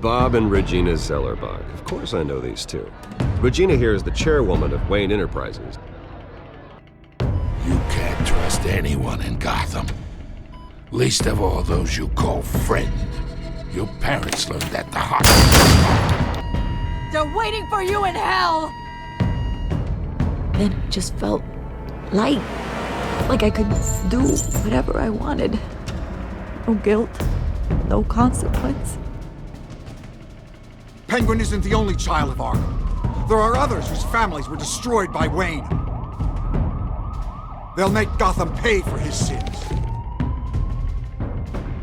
Bob and Regina Zellerbach. Of course I know these two. Regina here is the chairwoman of Wayne Enterprises. You can't trust anyone in Gotham. Least of all those you call friend. Your parents learned that the hospital. They're waiting for you in hell! Then it just felt light. Like I could do whatever I wanted. No guilt, no consequence. Penguin isn't the only child of Arkham. There are others whose families were destroyed by Wayne. They'll make Gotham pay for his sins.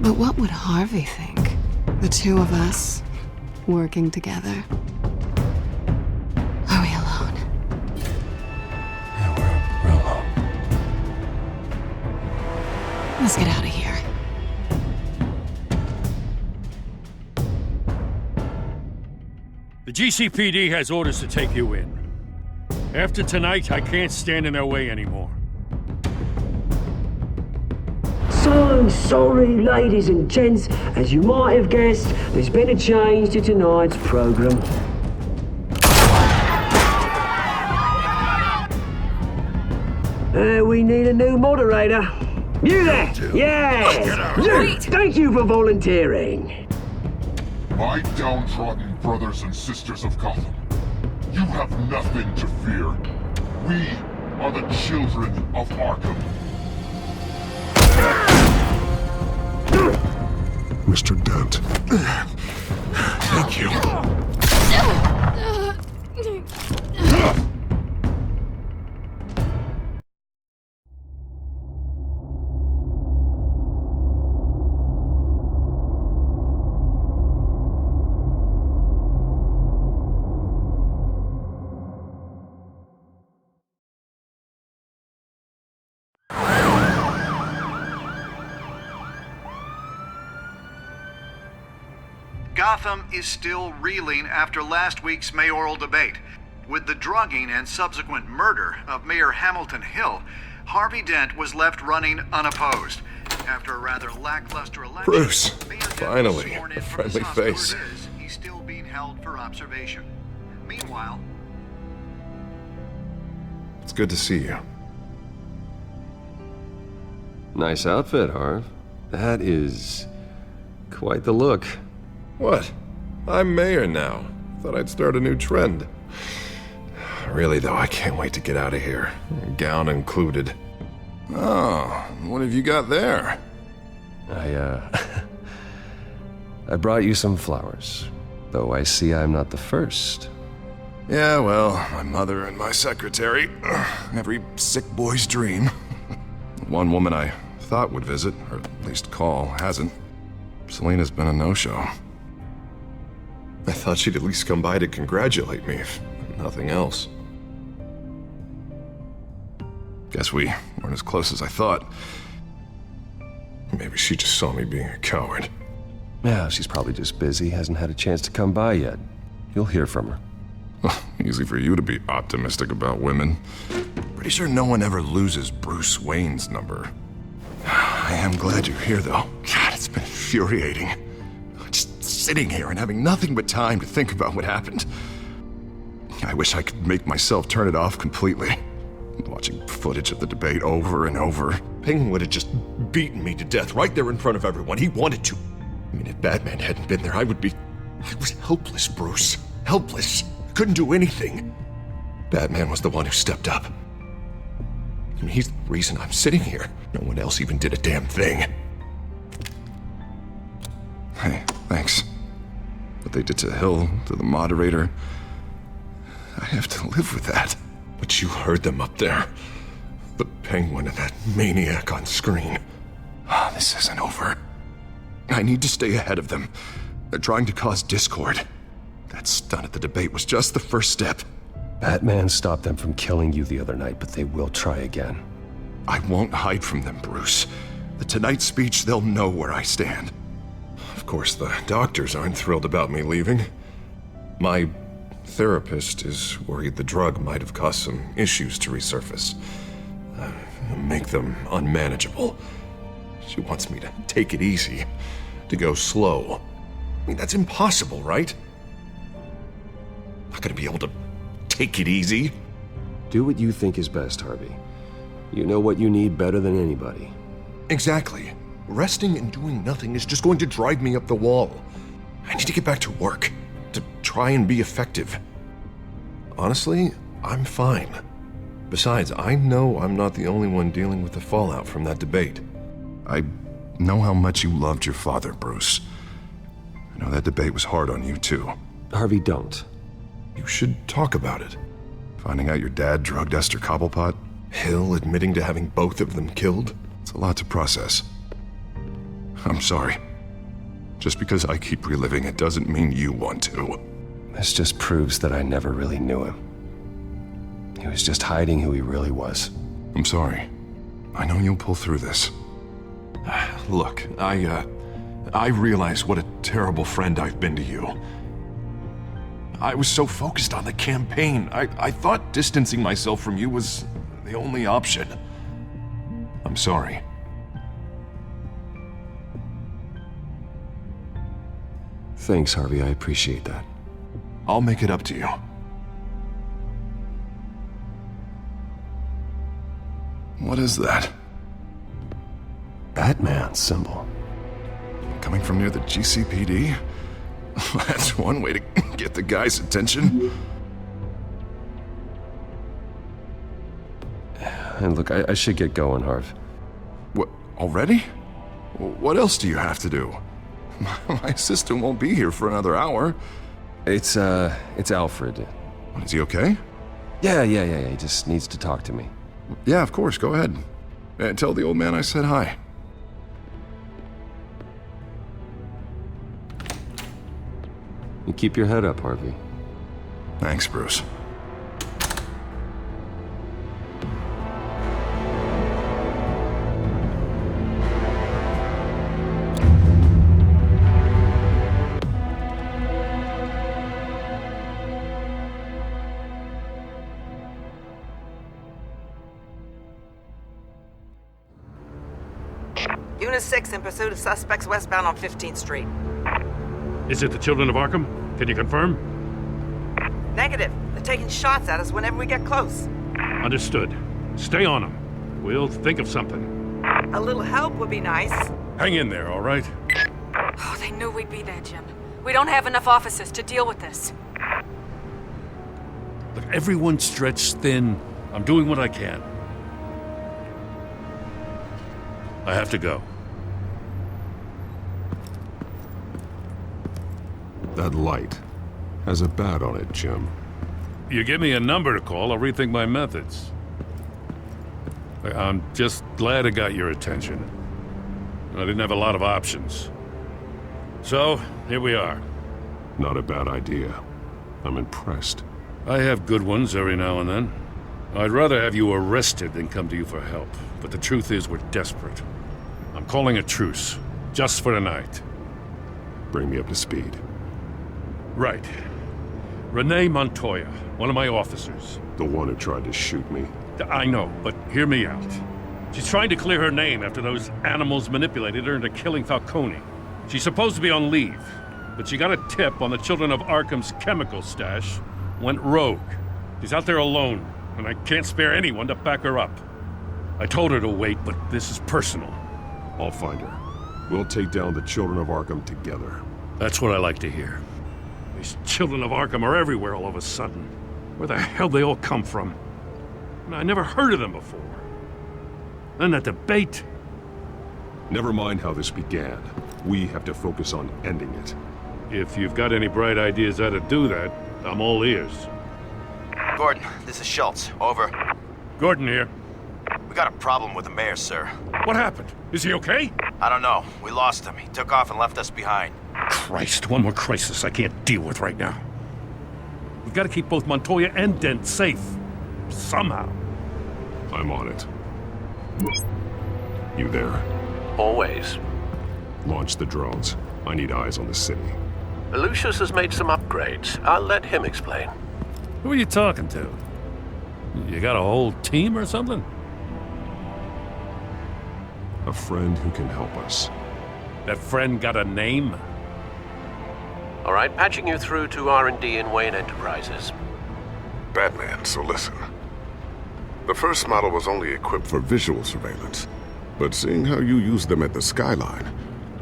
But what would Harvey think? The two of us, working together. Are we alone? Yeah, we're alone. Let's get out of here. The GCPD has orders to take you in. After tonight, I can't stand in their way anymore. So sorry, ladies and gents. As you might have guessed, there's been a change to tonight's program. We need a new moderator. You there? Yes! Luke, thank you for volunteering. My downtrodden brothers and sisters of Gotham, you have nothing to fear. We are the children of Arkham. Mr. Dent. Thank you. Gotham is still reeling after last week's mayoral debate. With the drugging and subsequent murder of Mayor Hamilton Hill, Harvey Dent was left running unopposed. After a rather lackluster election, Bruce, Mayor Dent finally, was sworn in a from friendly his house face. where it is. He's still being held for observation. Meanwhile, It's good to see you. Nice outfit, Harv. That is quite the look. What? I'm mayor now. Thought I'd start a new trend. Really, though, I can't wait to get out of here. Gown included. Oh, what have you got there? I brought you some flowers. Though I see I'm not the first. Yeah, well, my mother and my secretary. Every sick boy's dream. One woman I thought would visit, or at least call, hasn't. Selena's been a no-show. I thought she'd at least come by to congratulate me, if nothing else. Guess we weren't as close as I thought. Maybe she just saw me being a coward. Yeah, she's probably just busy, hasn't had a chance to come by yet. You'll hear from her. Easy for you to be optimistic about women. Pretty sure no one ever loses Bruce Wayne's number. I am glad you're here, though. God, it's been infuriating. Just sitting here and having nothing but time to think about what happened. I wish I could make myself turn it off completely. Watching footage of the debate over and over. Penguin would have just beaten me to death right there in front of everyone. He wanted to. I mean, if Batman hadn't been there, I was helpless, Bruce. Helpless. Couldn't do anything. Batman was the one who stepped up. I mean, he's the reason I'm sitting here. No one else even did a damn thing. Hey, thanks. What they did to Hill, to the moderator, I have to live with that. But you heard them up there. The Penguin and that maniac on screen. This isn't over. I need to stay ahead of them. They're trying to cause discord. That stunt at the debate was just the first step. Batman stopped them from killing you the other night, but they will try again. I won't hide from them, Bruce. The Tonight speech, they'll know where I stand. Of course, the doctors aren't thrilled about me leaving. My therapist is worried the drug might have caused some issues to resurface. Make them unmanageable. She wants me to take it easy, to go slow. mean, that's impossible, right? Not gonna be able to take it easy. Do what you think is best, Harvey. You know what you need better than anybody. Exactly. Resting and doing nothing is just going to drive me up the wall. I need to get back to work, to try and be effective. Honestly, I'm fine. Besides, I know I'm not the only one dealing with the fallout from that debate. I know how much you loved your father, Bruce. I know that debate was hard on you, too. Harvey, don't. You should talk about it. Finding out your dad drugged Esther Cobblepot, Hill admitting to having both of them killed. It's a lot to process. I'm sorry. Just because I keep reliving it doesn't mean you want to. This just proves that I never really knew him. He was just hiding who he really was. I'm sorry. I know you'll pull through this. Look, I realize what a terrible friend I've been to you. I was so focused on the campaign. I thought distancing myself from you was the only option. I'm sorry. Thanks, Harvey. I appreciate that. I'll make it up to you. What is that? Batman's symbol. Coming from near the GCPD? That's one way to get the guy's attention. And look, I should get going, Harv. What, already? What else do you have to do? My assistant won't be here for another hour. It's Alfred. What, is he okay? Yeah, he just needs to talk to me. Yeah, of course, go ahead. Tell the old man I said hi. You keep your head up, Harvey. Thanks, Bruce. Unit 6 in pursuit of suspects westbound on 15th Street. Is it the Children of Arkham? Can you confirm? Negative. They're taking shots at us whenever we get close. Understood. Stay on them. We'll think of something. A little help would be nice. Hang in there, all right? Oh, they knew we'd be there, Jim. We don't have enough officers to deal with this. Look, everyone's stretched thin. I'm doing what I can. I have to go. That light has a bat on it, Jim. You give me a number to call, I'll rethink my methods. I'm just glad I got your attention. I didn't have a lot of options. So, here we are. Not a bad idea. I'm impressed. I have good ones every now and then. I'd rather have you arrested than come to you for help. But the truth is, we're desperate. I'm calling a truce, just for tonight. Bring me up to speed. Right. Renee Montoya, one of my officers. The one who tried to shoot me. I know, but hear me out. She's trying to clear her name after those animals manipulated her into killing Falcone. She's supposed to be on leave, but she got a tip on the Children of Arkham's chemical stash, went rogue. She's out there alone, and I can't spare anyone to back her up. I told her to wait, but this is personal. I'll find her. We'll take down the Children of Arkham together. That's what I like to hear. These Children of Arkham are everywhere all of a sudden. Where the hell they all come from? I never heard of them before. Then that debate. Never mind how this began. We have to focus on ending it. If you've got any bright ideas how to do that, I'm all ears. Gordon, this is Schultz. Over. Gordon here. We got a problem with the mayor, sir. What happened? Is he okay? I don't know. We lost him. He took off and left us behind. Christ, one more crisis I can't deal with right now. We've got to keep both Montoya and Dent safe. Somehow. I'm on it. You there? Always. Launch the drones. I need eyes on the city. Lucius has made some upgrades. I'll let him explain. Who are you talking to? You got a whole team or something? A friend who can help us. That friend got a name? All right, patching you through to R&D in Wayne Enterprises. Batman, so listen. The first model was only equipped for visual surveillance, but seeing how you use them at the skyline,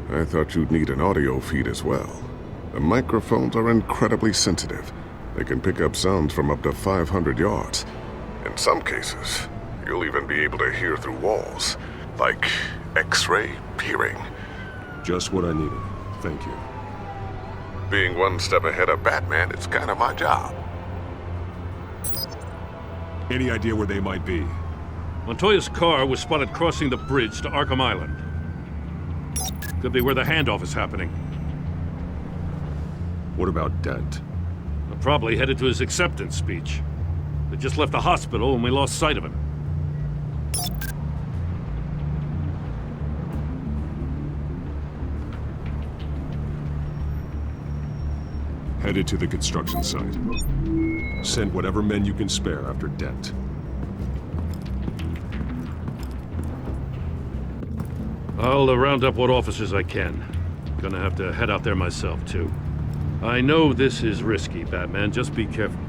I thought you'd need an audio feed as well. The microphones are incredibly sensitive. They can pick up sounds from up to 500 yards. In some cases, you'll even be able to hear through walls, like X-ray peering. Just what I needed. Thank you. Being one step ahead of Batman is kind of my job. Any idea where they might be? Montoya's car was spotted crossing the bridge to Arkham Island. Could be where the handoff is happening. What about Dent? They're probably headed to his acceptance speech. They just left the hospital and we lost sight of him. Headed to the construction site. Send whatever men you can spare after Dent. I'll round up what officers I can. Gonna have to head out there myself, too. I know this is risky, Batman. Just be careful.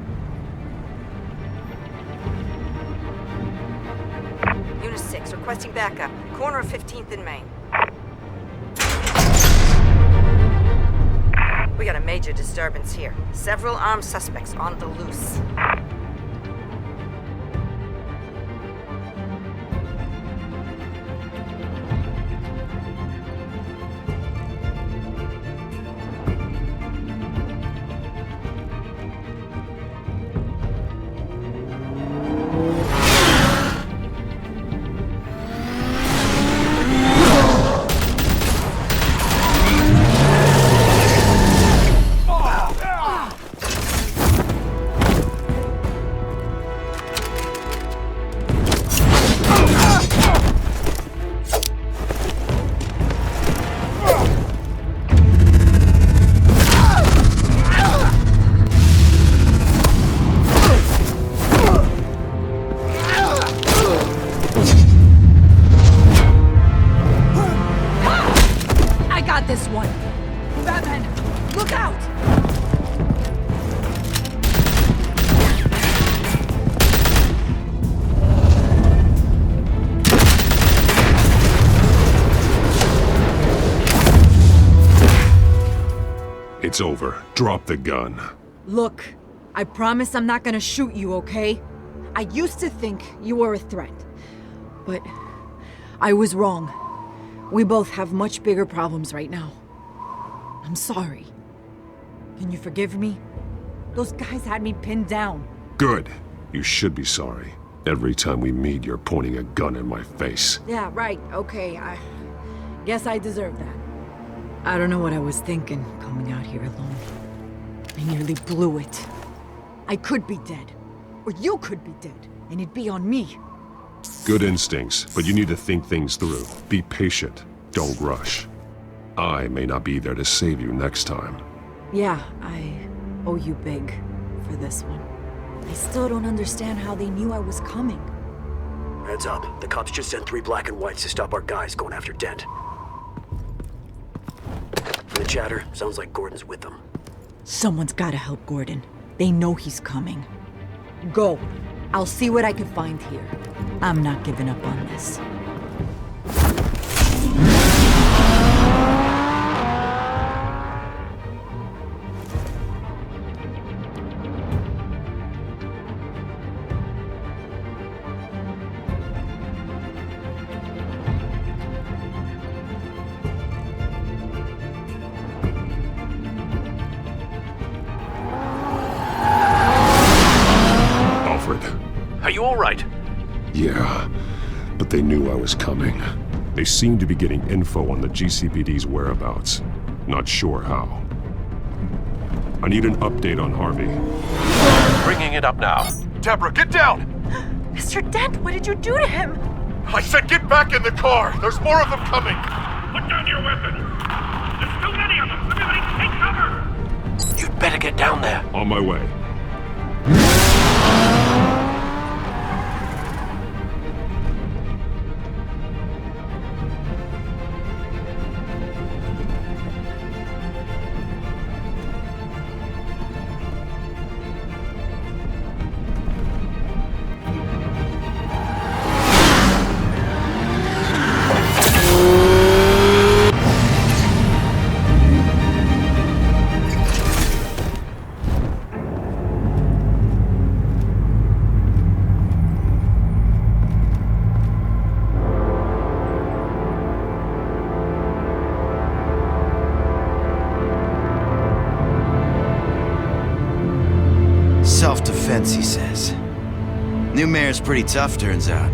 Unit 6, requesting backup. Corner of 15th and Main. We got a major disturbance here. Several armed suspects on the loose. This one. Batman, look out! It's over. Drop the gun. Look, I promise I'm not gonna shoot you, okay? I used to think you were a threat, but I was wrong. We both have much bigger problems right now. I'm sorry. Can you forgive me? Those guys had me pinned down. Good. You should be sorry. Every time we meet, you're pointing a gun in my face. Yeah, right. Okay, I guess I deserve that. I don't know what I was thinking coming out here alone. I nearly blew it. I could be dead. Or you could be dead, and it'd be on me. Good instincts, but you need to think things through. Be patient. Don't rush. I may not be there to save you next time. Yeah, I owe you big for this one. I still don't understand how they knew I was coming. Heads up. The cops just sent 3 black and whites to stop our guys going after Dent. From the chatter, sounds like Gordon's with them. Someone's gotta help Gordon. They know he's coming. Go. I'll see what I can find here. I'm not giving up on this. Are you all right? Yeah, but they knew I was coming. They seemed to be getting info on the GCPD's whereabouts. Not sure how. I need an update on Harvey. Bringing it up now. Deborah, get down! Mr. Dent, what did you do to him? I said get back in the car! There's more of them coming! Put down your weapon! There's too many of them! Everybody take cover! You'd better get down there. On my way. meds, he says. New mayor's pretty tough, turns out.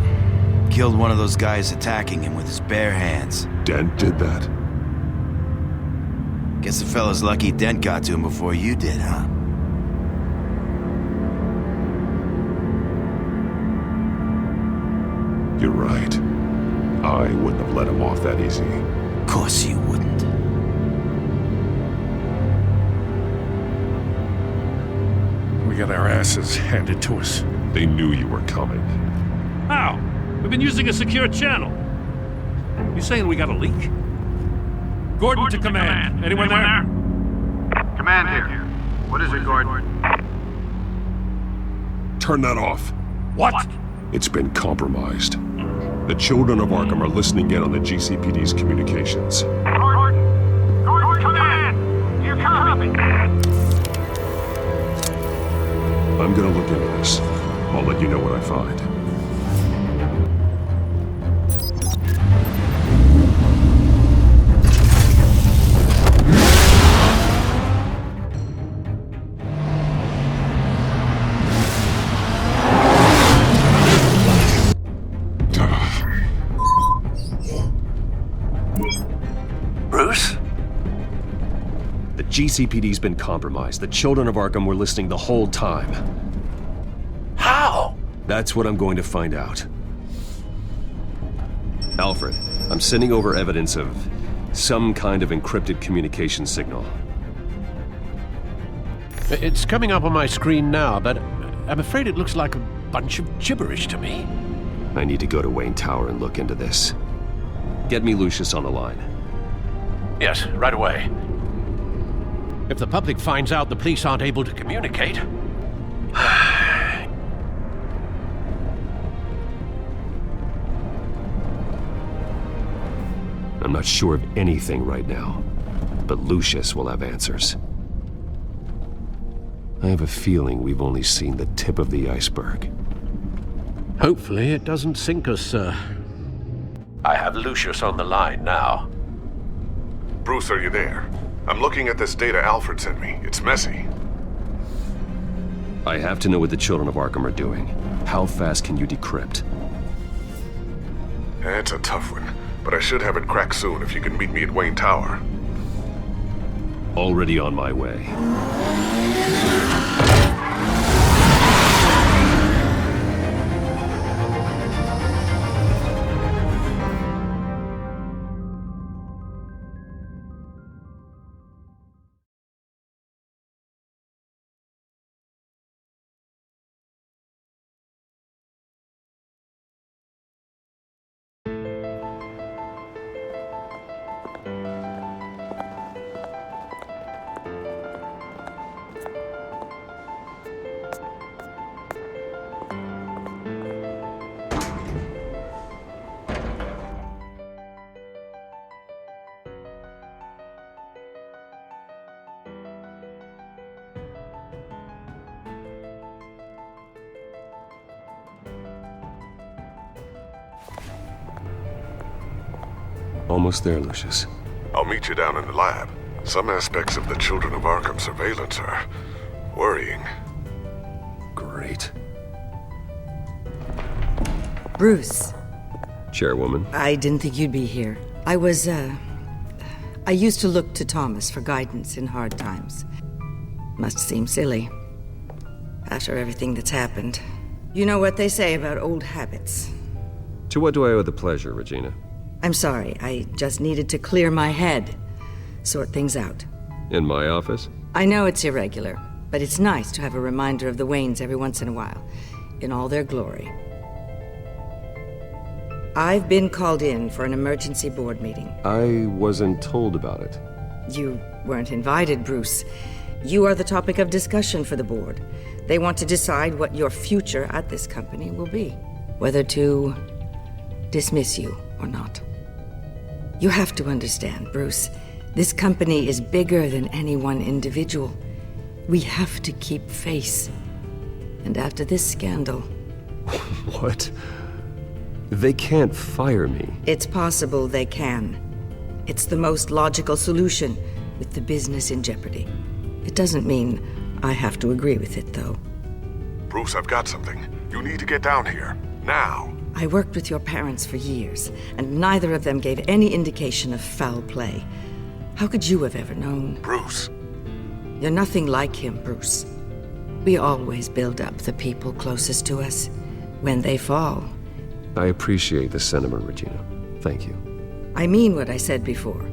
Killed one of those guys attacking him with his bare hands. Dent did that? Guess the fella's lucky Dent got to him before you did, huh? You're right. I wouldn't have let him off that easy. Of course you wouldn't. We got our asses handed to us. They knew you were coming. How? We've been using a secure channel. You saying we got a leak? Gordon to command. Anyone there? Command here. What is it, Gordon? Turn that off. What? It's been compromised. The children of Arkham are listening in on the GCPD's communications. Gordon! Gordon, command! You copy? I'm gonna look into this. I'll let you know what I find. Bruce? The GCPD's been compromised. The children of Arkham were listening the whole time. How? That's what I'm going to find out. Alfred, I'm sending over evidence of some kind of encrypted communication signal. It's coming up on my screen now, but I'm afraid it looks like a bunch of gibberish to me. I need to go to Wayne Tower and look into this. Get me Lucius on the line. Yes, right away. If the public finds out the police aren't able to communicate... I'm not sure of anything right now, but Lucius will have answers. I have a feeling we've only seen the tip of the iceberg. Hopefully it doesn't sink us, sir. I have Lucius on the line now. Bruce, are you there? I'm looking at this data Alfred sent me. It's messy. I have to know what the children of Arkham are doing. How fast can you decrypt? It's a tough one, but I should have it cracked soon if you can meet me at Wayne Tower. Already on my way. Almost there, Lucius. I'll meet you down in the lab. Some aspects of the Children of Arkham surveillance are worrying. Great. Bruce. Chairwoman. I didn't think you'd be here. I used to look to Thomas for guidance in hard times. Must seem silly. After everything that's happened. You know what they say about old habits. To what do I owe the pleasure, Regina? I'm sorry, I just needed to clear my head. Sort things out. In my office? I know it's irregular, but it's nice to have a reminder of the Waynes every once in a while, in all their glory. I've been called in for an emergency board meeting. I wasn't told about it. You weren't invited, Bruce. You are the topic of discussion for the board. They want to decide what your future at this company will be. Whether to dismiss you or not. You have to understand, Bruce. This company is bigger than any one individual. We have to keep face. And after this scandal... What? They can't fire me. It's possible they can. It's the most logical solution with the business in jeopardy. It doesn't mean I have to agree with it, though. Bruce, I've got something. You need to get down here. Now. I worked with your parents for years, and neither of them gave any indication of foul play. How could you have ever known? Bruce. You're nothing like him, Bruce. We always build up the people closest to us. When they fall... I appreciate the sentiment, Regina. Thank you. I mean what I said before.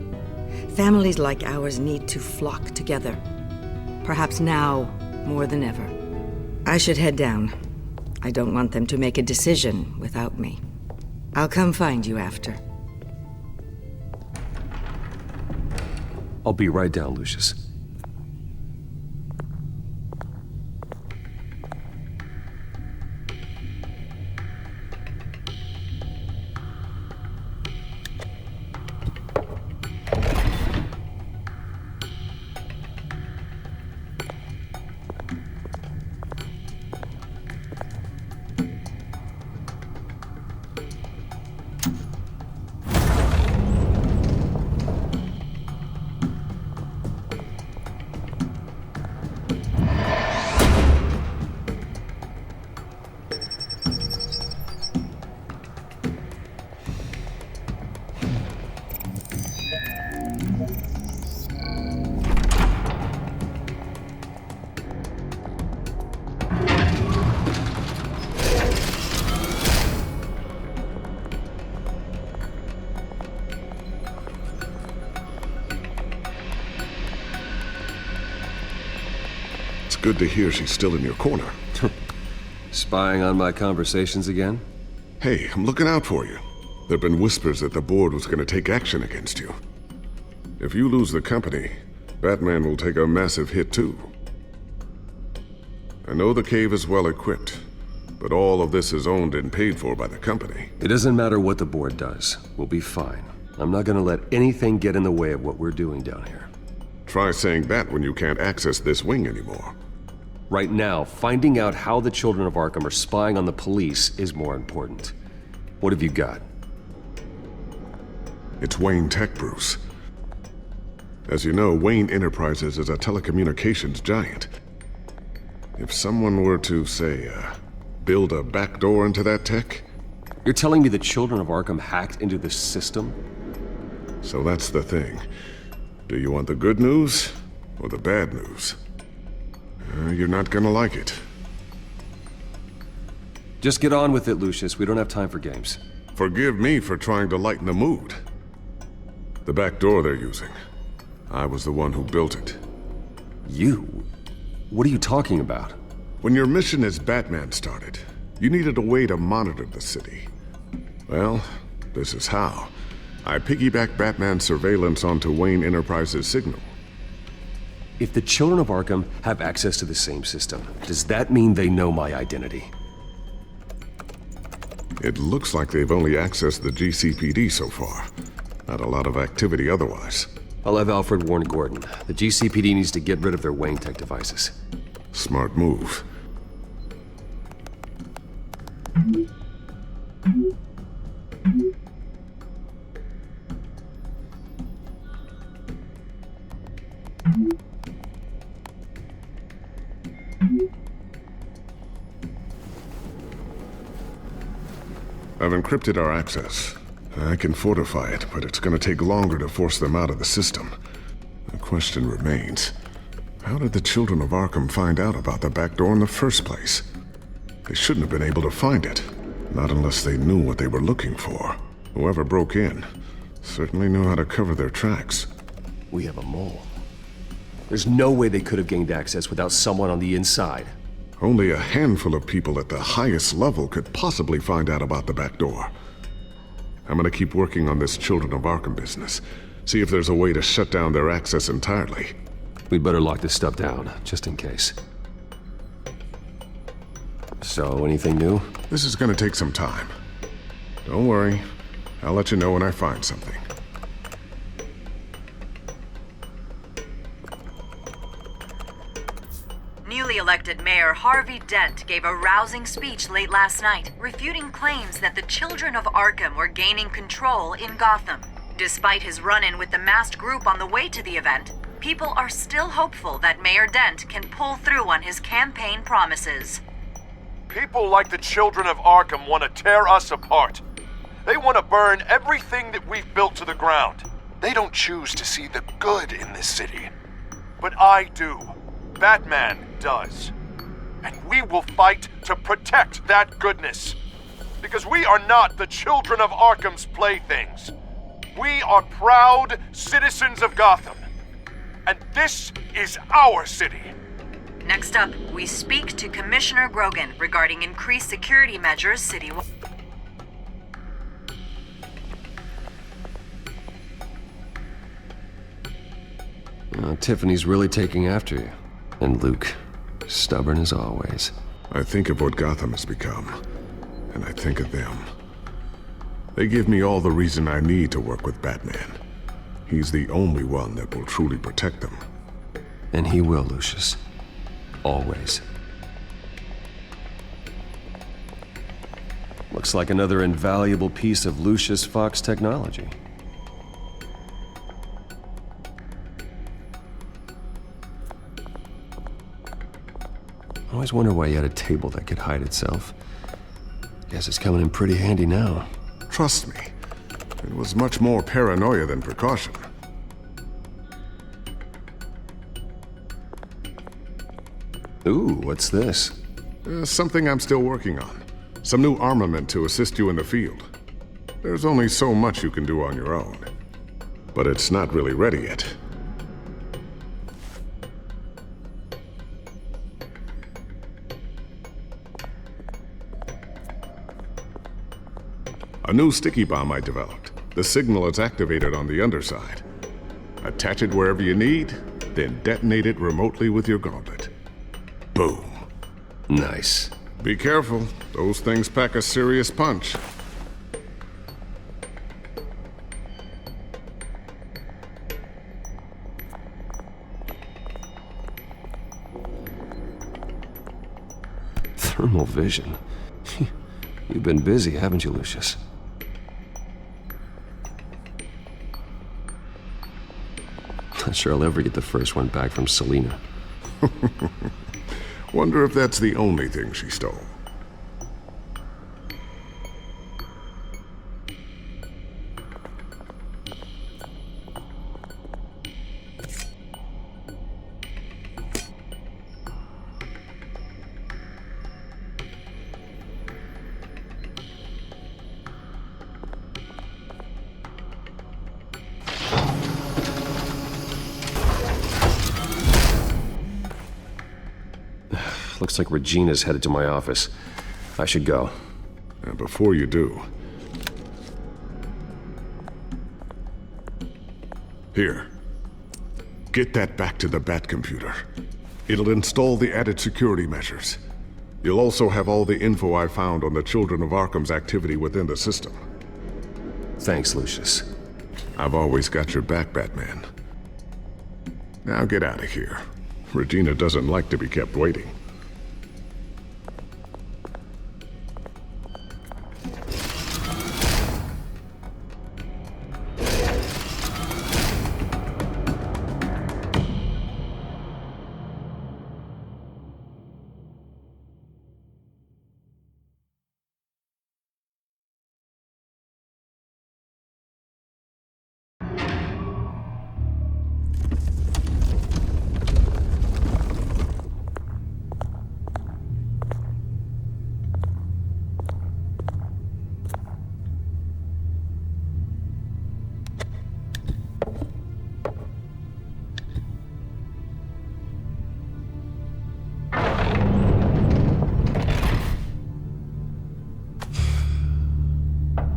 Families like ours need to flock together. Perhaps now, more than ever. I should head down. I don't want them to make a decision without me. I'll come find you after. I'll be right down, Lucius. Good to hear she's still in your corner. Spying on my conversations again? Hey, I'm looking out for you. There've been whispers that the board was going to take action against you. If you lose the company, Batman will take a massive hit too. I know the cave is well equipped, but all of this is owned and paid for by the company. It doesn't matter what the board does. We'll be fine. I'm not going to let anything get in the way of what we're doing down here. Try saying that when you can't access this wing anymore. Right now, finding out how the children of Arkham are spying on the police is more important. What have you got? It's Wayne Tech, Bruce. As you know, Wayne Enterprises is a telecommunications giant. If someone were to, say, build a backdoor into that tech... You're telling me the children of Arkham hacked into this system? So that's the thing. Do you want the good news or the bad news? You're not gonna like it. Just get on with it, Lucius. We don't have time for games. Forgive me for trying to lighten the mood. The back door they're using. I was the one who built it. You? What are you talking about? When your mission as Batman started, you needed a way to monitor the city. Well, this is how. I piggybacked Batman's surveillance onto Wayne Enterprises' signal. If the children of Arkham have access to the same system, does that mean they know my identity? It looks like they've only accessed the GCPD so far. Not a lot of activity otherwise. I'll have Alfred warn Gordon. The GCPD needs to get rid of their Wayne Tech devices. Smart move. I've encrypted our access. I can fortify it, but it's gonna take longer to force them out of the system. The question remains, how did the children of Arkham find out about the back door in the first place? They shouldn't have been able to find it. Not unless they knew what they were looking for. Whoever broke in certainly knew how to cover their tracks. We have a mole. There's no way they could have gained access without someone on the inside. Only a handful of people at the highest level could possibly find out about the back door. I'm gonna keep working on this Children of Arkham business. See if there's a way to shut down their access entirely. We'd better lock this stuff down, just in case. So, anything new? This is gonna take some time. Don't worry. I'll let you know when I find something. Newly elected Mayor Harvey Dent gave a rousing speech late last night, refuting claims that the children of Arkham were gaining control in Gotham. Despite his run-in with the masked group on the way to the event, people are still hopeful that Mayor Dent can pull through on his campaign promises. People like the children of Arkham want to tear us apart. They want to burn everything that we've built to the ground. They don't choose to see the good in this city. But I do. Batman does. And we will fight to protect that goodness. Because we are not the children of Arkham's playthings. We are proud citizens of Gotham. And this is our city. Next up, we speak to Commissioner Grogan regarding increased security measures citywide. Tiffany's really taking after you. And Luke, stubborn as always. I think of what Gotham has become, and I think of them. They give me all the reason I need to work with Batman. He's the only one that will truly protect them. And he will, Lucius. Always. Looks like another invaluable piece of Lucius Fox technology. I always wonder why you had a table that could hide itself. Guess it's coming in pretty handy now. Trust me, it was much more paranoia than precaution. Ooh, what's this? Something I'm still working on. Some new armament to assist you in the field. There's only so much you can do on your own. But it's not really ready yet. A new sticky bomb I developed. The signal is activated on the underside. Attach it wherever you need, then detonate it remotely with your gauntlet. Boom. Nice. Be careful. Those things pack a serious punch. Thermal vision. You've been busy, haven't you, Lucius? Not sure I'll ever get the first one back from Selina. Wonder if that's the only thing she stole. Looks like Regina's headed to my office. I should go. And before you do... Here. Get that back to the Bat computer. It'll install the added security measures. You'll also have all the info I found on the Children of Arkham's activity within the system. Thanks, Lucius. I've always got your back, Batman. Now get out of here. Regina doesn't like to be kept waiting.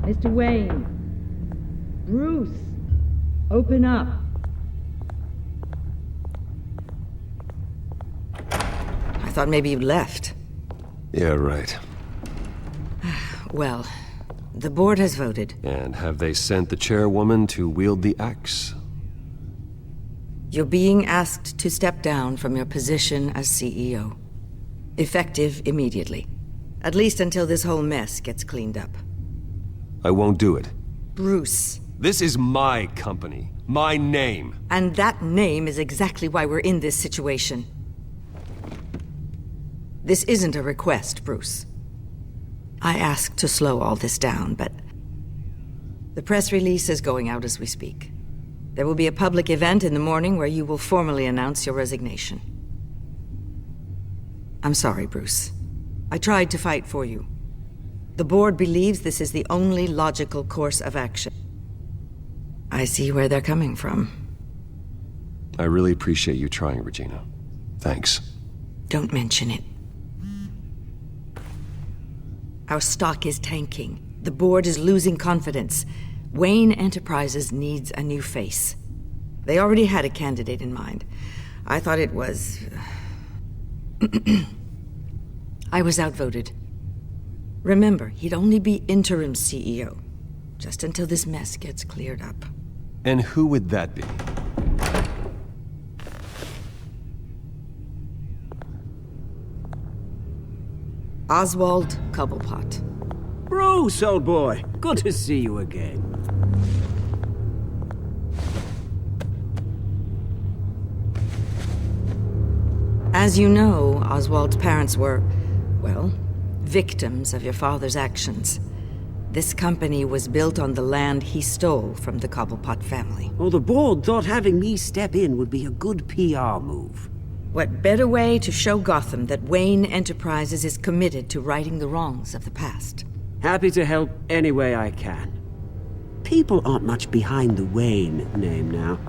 Mr. Wayne. Bruce. Open up. I thought maybe you left. Yeah, right. Well, the board has voted. And have they sent the chairwoman to wield the axe? You're being asked to step down from your position as CEO. Effective immediately. At least until this whole mess gets cleaned up. I won't do it. Bruce. This is my company. My name. And that name is exactly why we're in this situation. This isn't a request, Bruce. I asked to slow all this down, but the press release is going out as we speak. There will be a public event in the morning where you will formally announce your resignation. I'm sorry, Bruce. I tried to fight for you. The board believes this is the only logical course of action. I see where they're coming from. I really appreciate you trying, Regina. Thanks. Don't mention it. Our stock is tanking. The board is losing confidence. Wayne Enterprises needs a new face. They already had a candidate in mind. I thought it was... I was outvoted. Remember, he'd only be interim CEO, just until this mess gets cleared up. And who would that be? Oswald Cobblepot. Bruce, old boy. Good to see you again. As you know, Oswald's parents were, well, victims of your father's actions. This company was built on the land he stole from the Cobblepot family. Oh, the board thought having me step in would be a good PR move. What better way to show Gotham that Wayne Enterprises is committed to righting the wrongs of the past? Happy to help any way I can. People aren't much behind the Wayne name now.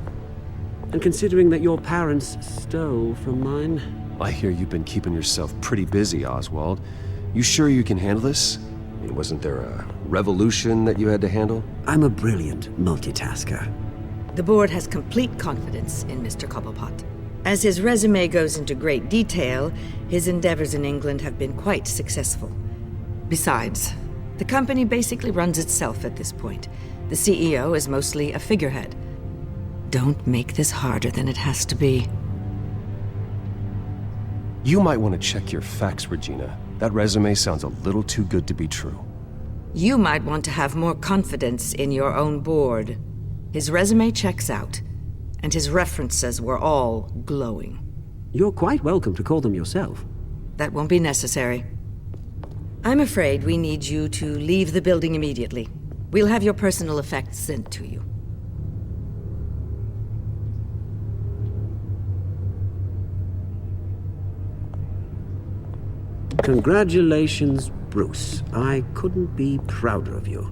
And considering that your parents stole from mine... I hear you've been keeping yourself pretty busy, Oswald. You sure you can handle this? I mean, wasn't there a revolution that you had to handle? I'm a brilliant multitasker. The board has complete confidence in Mr. Cobblepot. As his resume goes into great detail, his endeavors in England have been quite successful. Besides, the company basically runs itself at this point. The CEO is mostly a figurehead. Don't make this harder than it has to be. You might want to check your facts, Regina. That resume sounds a little too good to be true. You might want to have more confidence in your own board. His resume checks out, and his references were all glowing. You're quite welcome to call them yourself. That won't be necessary. I'm afraid we need you to leave the building immediately. We'll have your personal effects sent to you. Congratulations, Bruce. I couldn't be prouder of you.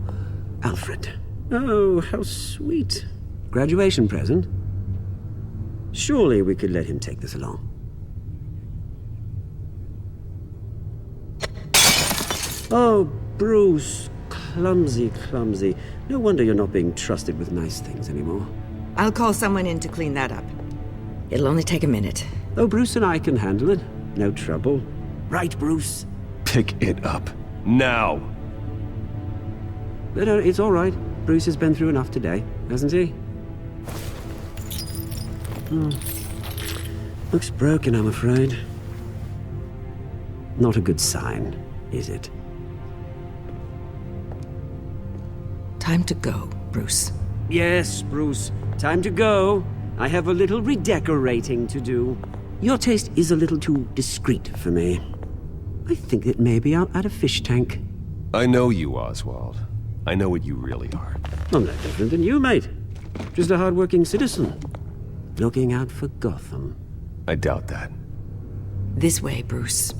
Alfred. Oh, how sweet. Graduation present? Surely we could let him take this along. Oh, Bruce. Clumsy, clumsy. No wonder you're not being trusted with nice things anymore. I'll call someone in to clean that up. It'll only take a minute. Oh, Bruce and I can handle it. No trouble. Right, Bruce? Pick it up. Now! But it's all right. Bruce has been through enough today, hasn't he? Looks broken, I'm afraid. Not a good sign, is it? Time to go, Bruce. Yes, Bruce. Time to go. I have a little redecorating to do. Your taste is a little too discreet for me. I think that maybe I'm at a fish tank. I know you, Oswald. I know what you really are. I'm no different than you, mate. Just a hard-working citizen. Looking out for Gotham. I doubt that. This way, Bruce.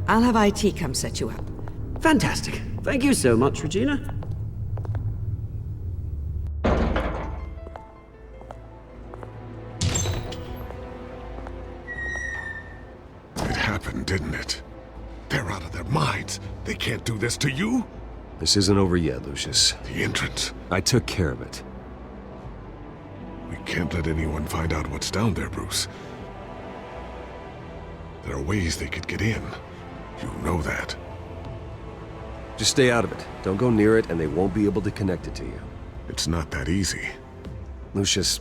I'll have IT come set you up. Fantastic. Thank you so much, Regina. It happened, didn't it? They're out of their minds. They can't do this to you. This isn't over yet, Lucius. The entrance. I took care of it. We can't let anyone find out what's down there, Bruce. There are ways they could get in. You know that. Just stay out of it. Don't go near it, and they won't be able to connect it to you. It's not that easy. Lucius,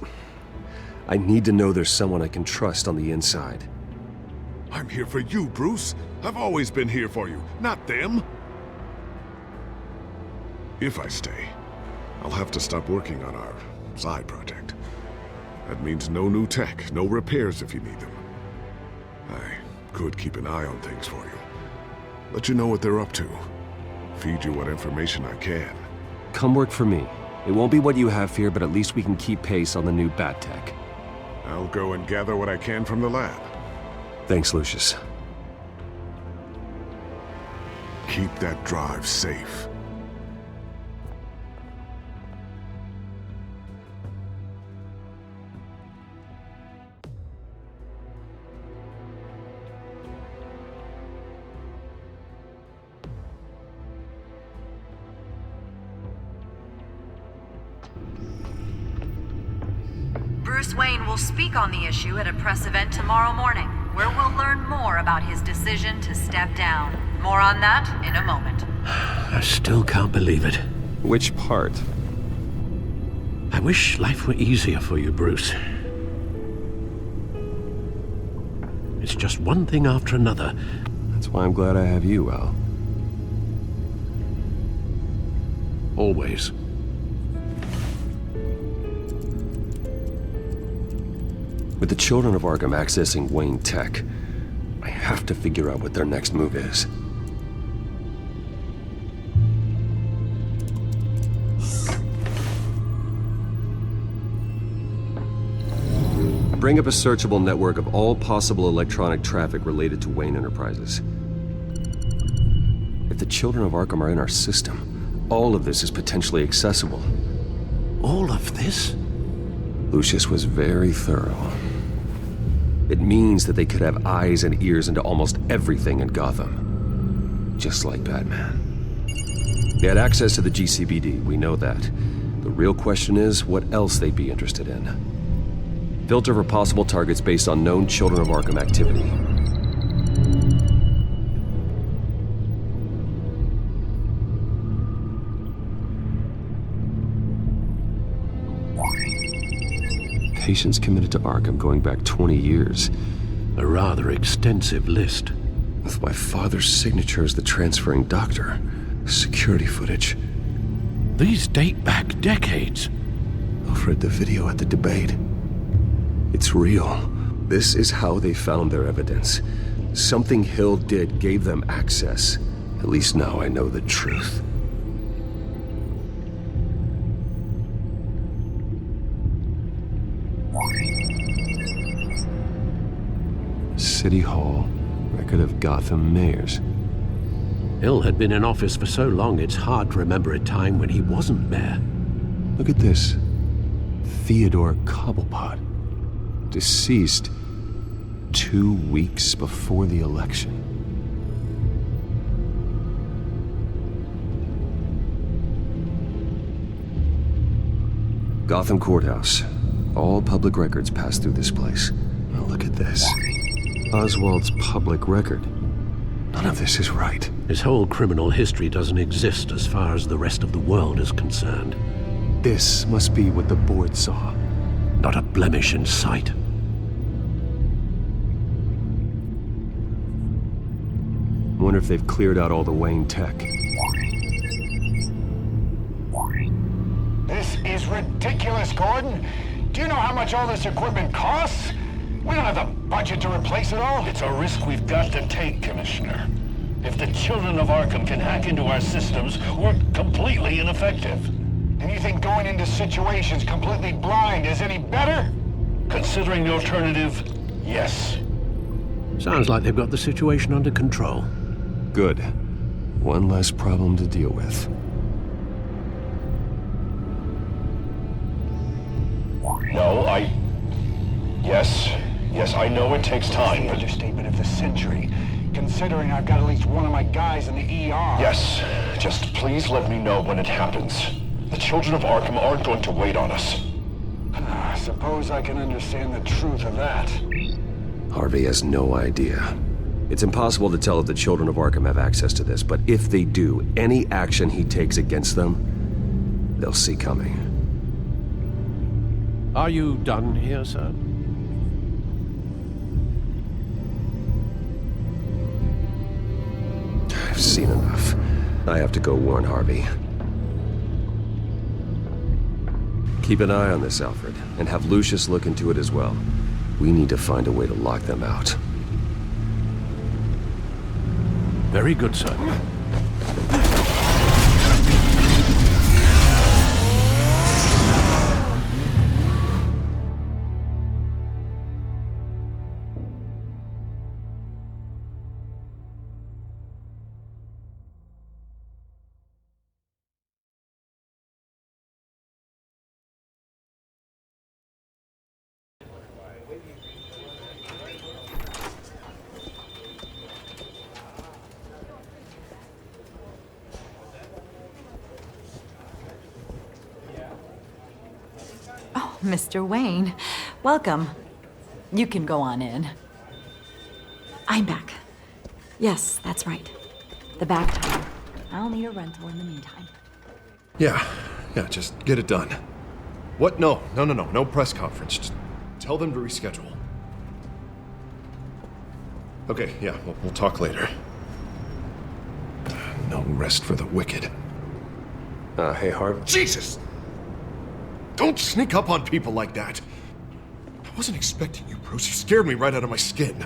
I need to know there's someone I can trust on the inside. I'm here for you, Bruce. I've always been here for you, not them. If I stay, I'll have to stop working on our side project. That means no new tech, no repairs if you need them. I could keep an eye on things for you. Let you know what they're up to. Feed you what information I can. Come work for me. It won't be what you have here, but at least we can keep pace on the new bat tech. I'll go and gather what I can from the lab. Thanks, Lucius. Keep that drive safe. Bruce Wayne will speak on the issue at a press event tomorrow morning, where we'll learn more about his decision to step down. More on that in a moment. I still can't believe it. Which part? I wish life were easier for you, Bruce. It's just one thing after another. That's why I'm glad I have you, Al. Always. With the children of Arkham accessing Wayne Tech, I have to figure out what their next move is. Bring up a searchable network of all possible electronic traffic related to Wayne Enterprises. If the children of Arkham are in our system, all of this is potentially accessible. All of this? Lucius was very thorough. It means that they could have eyes and ears into almost everything in Gotham. Just like Batman. They had access to the GCPD, we know that. The real question is what else they'd be interested in. Filter for possible targets based on known Children of Arkham activity. Patients committed to Arkham going back 20 years. A rather extensive list. With my father's signature as the transferring doctor. Security footage. These date back decades. I've read the video at the debate. It's real. This is how they found their evidence. Something Hill did gave them access. At least now I know the truth. City Hall, record of Gotham mayors. Hill had been in office for so long, it's hard to remember a time when he wasn't mayor. Look at this. Theodore Cobblepot. Deceased 2 weeks before the election. Gotham Courthouse. All public records pass through this place. Now look at this. Oswald's public record. None of this is right. His whole criminal history doesn't exist as far as the rest of the world is concerned. This must be what the board saw. Not a blemish in sight. Wonder if they've cleared out all the Wayne tech. This is ridiculous, Gordon. Do you know how much all this equipment costs? We don't have the budget to replace it all. It's a risk we've got to take, Commissioner. If the children of Arkham can hack into our systems, we're completely ineffective. And you think going into situations completely blind is any better? Considering the alternative, yes. Sounds like they've got the situation under control. Good. One less problem to deal with. No, Yes, I know it takes time, That's the understatement of the century, considering I've got at least one of my guys in the ER. Yes, just please let me know when it happens. The children of Arkham aren't going to wait on us. I suppose I can understand the truth of that. Harvey has no idea. It's impossible to tell if the children of Arkham have access to this, but if they do, any action he takes against them, they'll see coming. Are you done here, sir? I've seen enough. I have to go warn Harvey. Keep an eye on this, Alfred, and have Lucius look into it as well. We need to find a way to lock them out. Very good, sir. Mr. Wayne, welcome. You can go on in. I'm back. Yes, that's right. The back tire. I'll need a rental in the meantime. Yeah, just get it done. What? No press conference. Just tell them to reschedule. Okay, yeah, we'll talk later. No rest for the wicked. Hey, Harv. Jesus! Don't sneak up on people like that. I wasn't expecting you, Bruce. You scared me right out of my skin.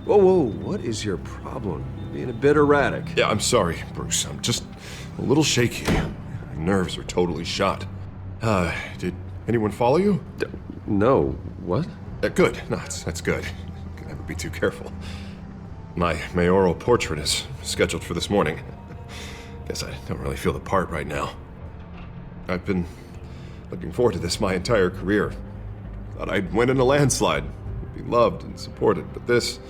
Whoa, what is your problem? You're being a bit erratic. Yeah, I'm sorry, Bruce. I'm just a little shaky. My nerves are totally shot. Did anyone follow you? No. What? Good. No, that's good. Can never be too careful. My mayoral portrait is scheduled for this morning. Guess I don't really feel the part right now. I've been looking forward to this my entire career. Thought I'd win in a landslide, be loved and supported, but this...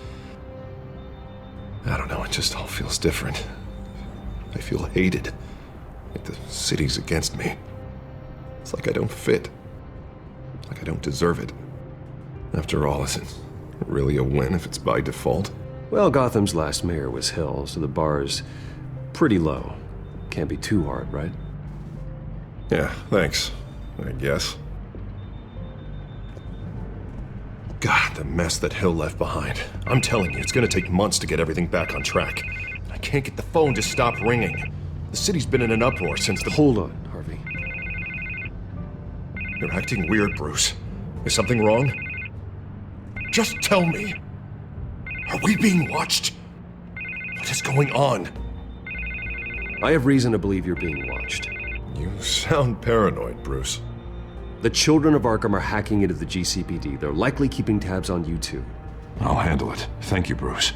I don't know, it just all feels different. I feel hated. Like the city's against me. It's like I don't fit. Like I don't deserve it. After all, is it really a win if it's by default? Well, Gotham's last mayor was Hill, so the bar's pretty low. Can't be too hard, right? Yeah, thanks. I guess. God, the mess that Hill left behind. I'm telling you, it's gonna take months to get everything back on track. I can't get the phone to stop ringing. The city's been in an uproar since the... Hold on, Harvey. You're acting weird, Bruce. Is something wrong? Just tell me. Are we being watched? What is going on? I have reason to believe you're being watched. You sound paranoid, Bruce. The children of Arkham are hacking into the GCPD. They're likely keeping tabs on you too. I'll handle it. Thank you, Bruce.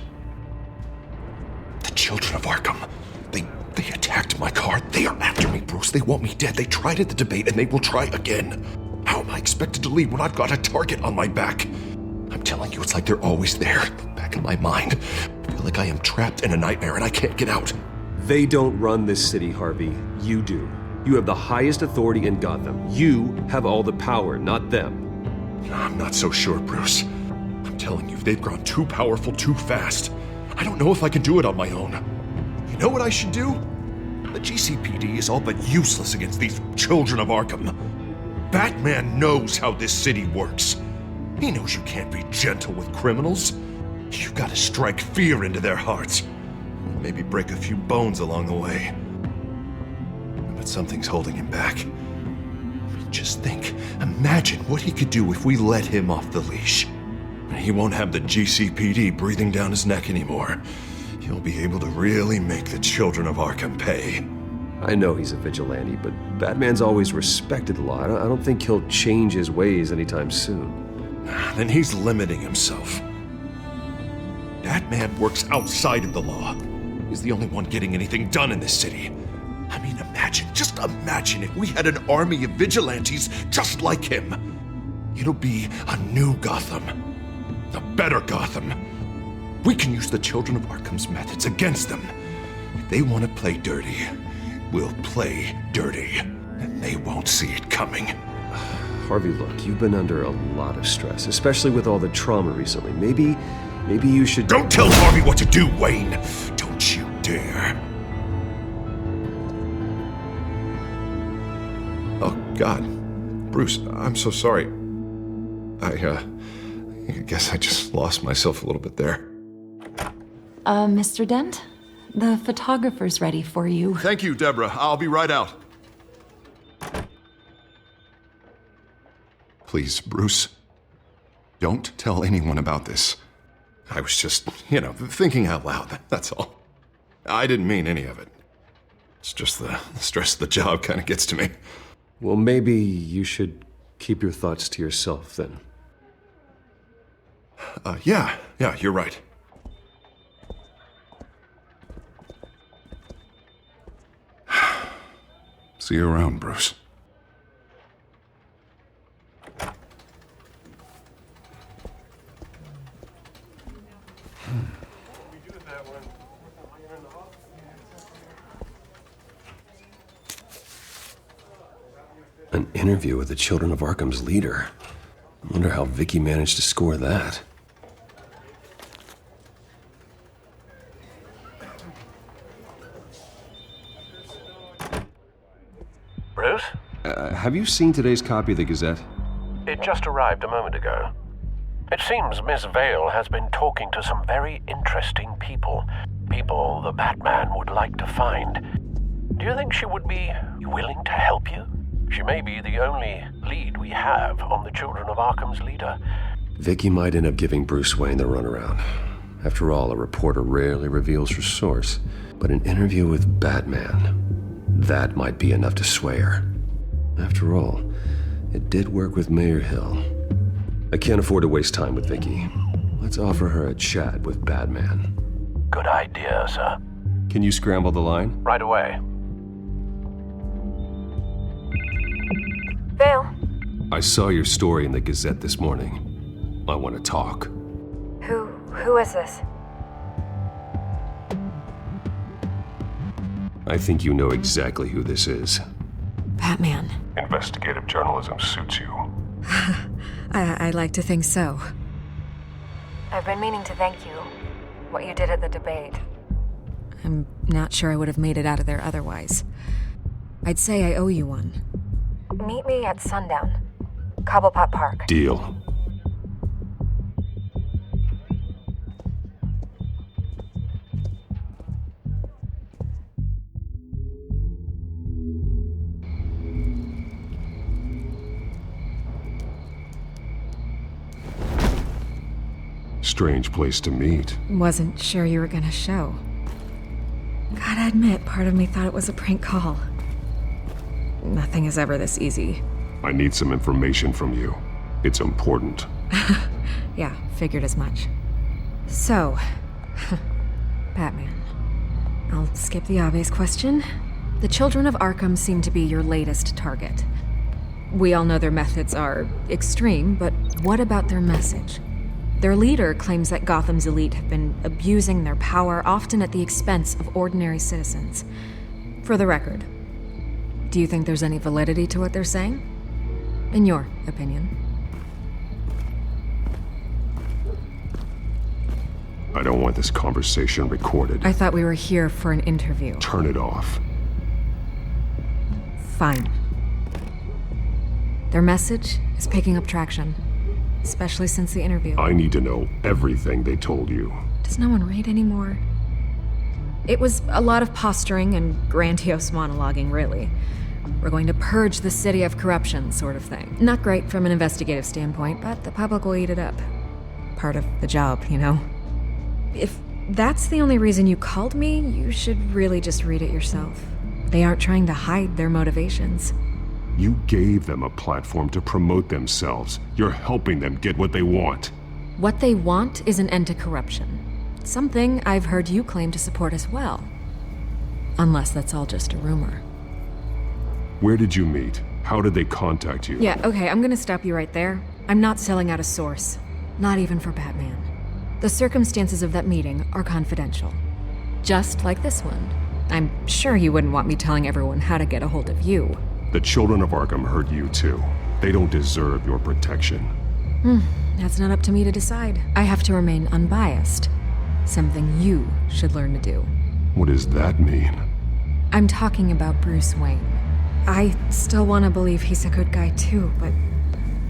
The children of Arkham. They attacked my car. They are after me, Bruce. They want me dead. They tried at the debate, and they will try again. How am I expected to leave when I've got a target on my back? I'm telling you, it's like they're always there, back in my mind. I feel like I am trapped in a nightmare, and I can't get out. They don't run this city, Harvey. You do. You have the highest authority in Gotham. You have all the power, not them. I'm not so sure, Bruce. I'm telling you, they've grown too powerful too fast. I don't know if I can do it on my own. You know what I should do? The GCPD is all but useless against these children of Arkham. Batman knows how this city works. He knows you can't be gentle with criminals. You've got to strike fear into their hearts. Maybe break a few bones along the way. But something's holding him back. I mean, just think. Imagine what he could do if we let him off the leash. He won't have the GCPD breathing down his neck anymore. He'll be able to really make the children of Arkham pay. I know he's a vigilante, but Batman's always respected the law. I don't think he'll change his ways anytime soon. Then he's limiting himself. Batman works outside of the law. He's the only one getting anything done in this city. I mean, just imagine if we had an army of vigilantes just like him. It'll be a new Gotham. A better Gotham. We can use the children of Arkham's methods against them. If they want to play dirty, we'll play dirty. And they won't see it coming. Harvey, look, you've been under a lot of stress, especially with all the trauma recently. Maybe you should... Don't tell Harvey what to do, Wayne! Don't you dare. Oh, God. Bruce, I'm so sorry. I guess I just lost myself a little bit there. Mr. Dent? The photographer's ready for you. Thank you, Deborah. I'll be right out. Please, Bruce. Don't tell anyone about this. I was just, thinking out loud, that's all. I didn't mean any of it. It's just the stress of the job kind of gets to me. Well, maybe you should keep your thoughts to yourself, then. Yeah, you're right. See you around, Bruce. An interview with the Children of Arkham's leader. I wonder how Vicky managed to score that. Bruce? Have you seen today's copy of the Gazette? It just arrived a moment ago. It seems Miss Vale has been talking to some very interesting people. People the Batman would like to find. Do you think she would be willing to help you? She may be the only lead we have on the Children of Arkham's leader. Vicky might end up giving Bruce Wayne the runaround. After all, a reporter rarely reveals her source. But an interview with Batman, that might be enough to sway her. After all, it did work with Mayor Hill. I can't afford to waste time with Vicky. Let's offer her a chat with Batman. Good idea, sir. Can you scramble the line? Right away. Vale. I saw your story in the Gazette this morning. I want to talk. Who is this? I think you know exactly who this is. Batman. Investigative journalism suits you. I like to think so. I've been meaning to thank you. What you did at the debate. I'm not sure I would have made it out of there otherwise. I'd say I owe you one. Meet me at sundown. Cobblepot Park. Deal. Strange place to meet. Wasn't sure you were gonna show. Gotta admit, part of me thought it was a prank call. Nothing is ever this easy. I need some information from you. It's important. Yeah, figured as much. So, Batman. I'll skip the obvious question. The Children of Arkham seem to be your latest target. We all know their methods are extreme, but what about their message? Their leader claims that Gotham's elite have been abusing their power, often at the expense of ordinary citizens. For the record, do you think there's any validity to what they're saying? In your opinion? I don't want this conversation recorded. I thought we were here for an interview. Turn it off. Fine. Their message is picking up traction. Especially since the interview. I need to know everything they told you. Does no one read anymore? It was a lot of posturing and grandiose monologuing, really. We're going to purge the city of corruption, sort of thing. Not great from an investigative standpoint, but the public will eat it up. Part of the job, you know? If that's the only reason you called me, you should really just read it yourself. They aren't trying to hide their motivations. You gave them a platform to promote themselves. You're helping them get what they want. What they want is an end to corruption. Something I've heard you claim to support as well. Unless that's all just a rumor. Where did you meet? How did they contact you? Yeah, okay, I'm gonna stop you right there. I'm not selling out a source. Not even for Batman. The circumstances of that meeting are confidential. Just like this one. I'm sure you wouldn't want me telling everyone how to get a hold of you. The Children of Arkham heard you too. They don't deserve your protection. That's not up to me to decide. I have to remain unbiased. Something you should learn to do. What does that mean? I'm talking about Bruce Wayne. I still want to believe he's a good guy too, but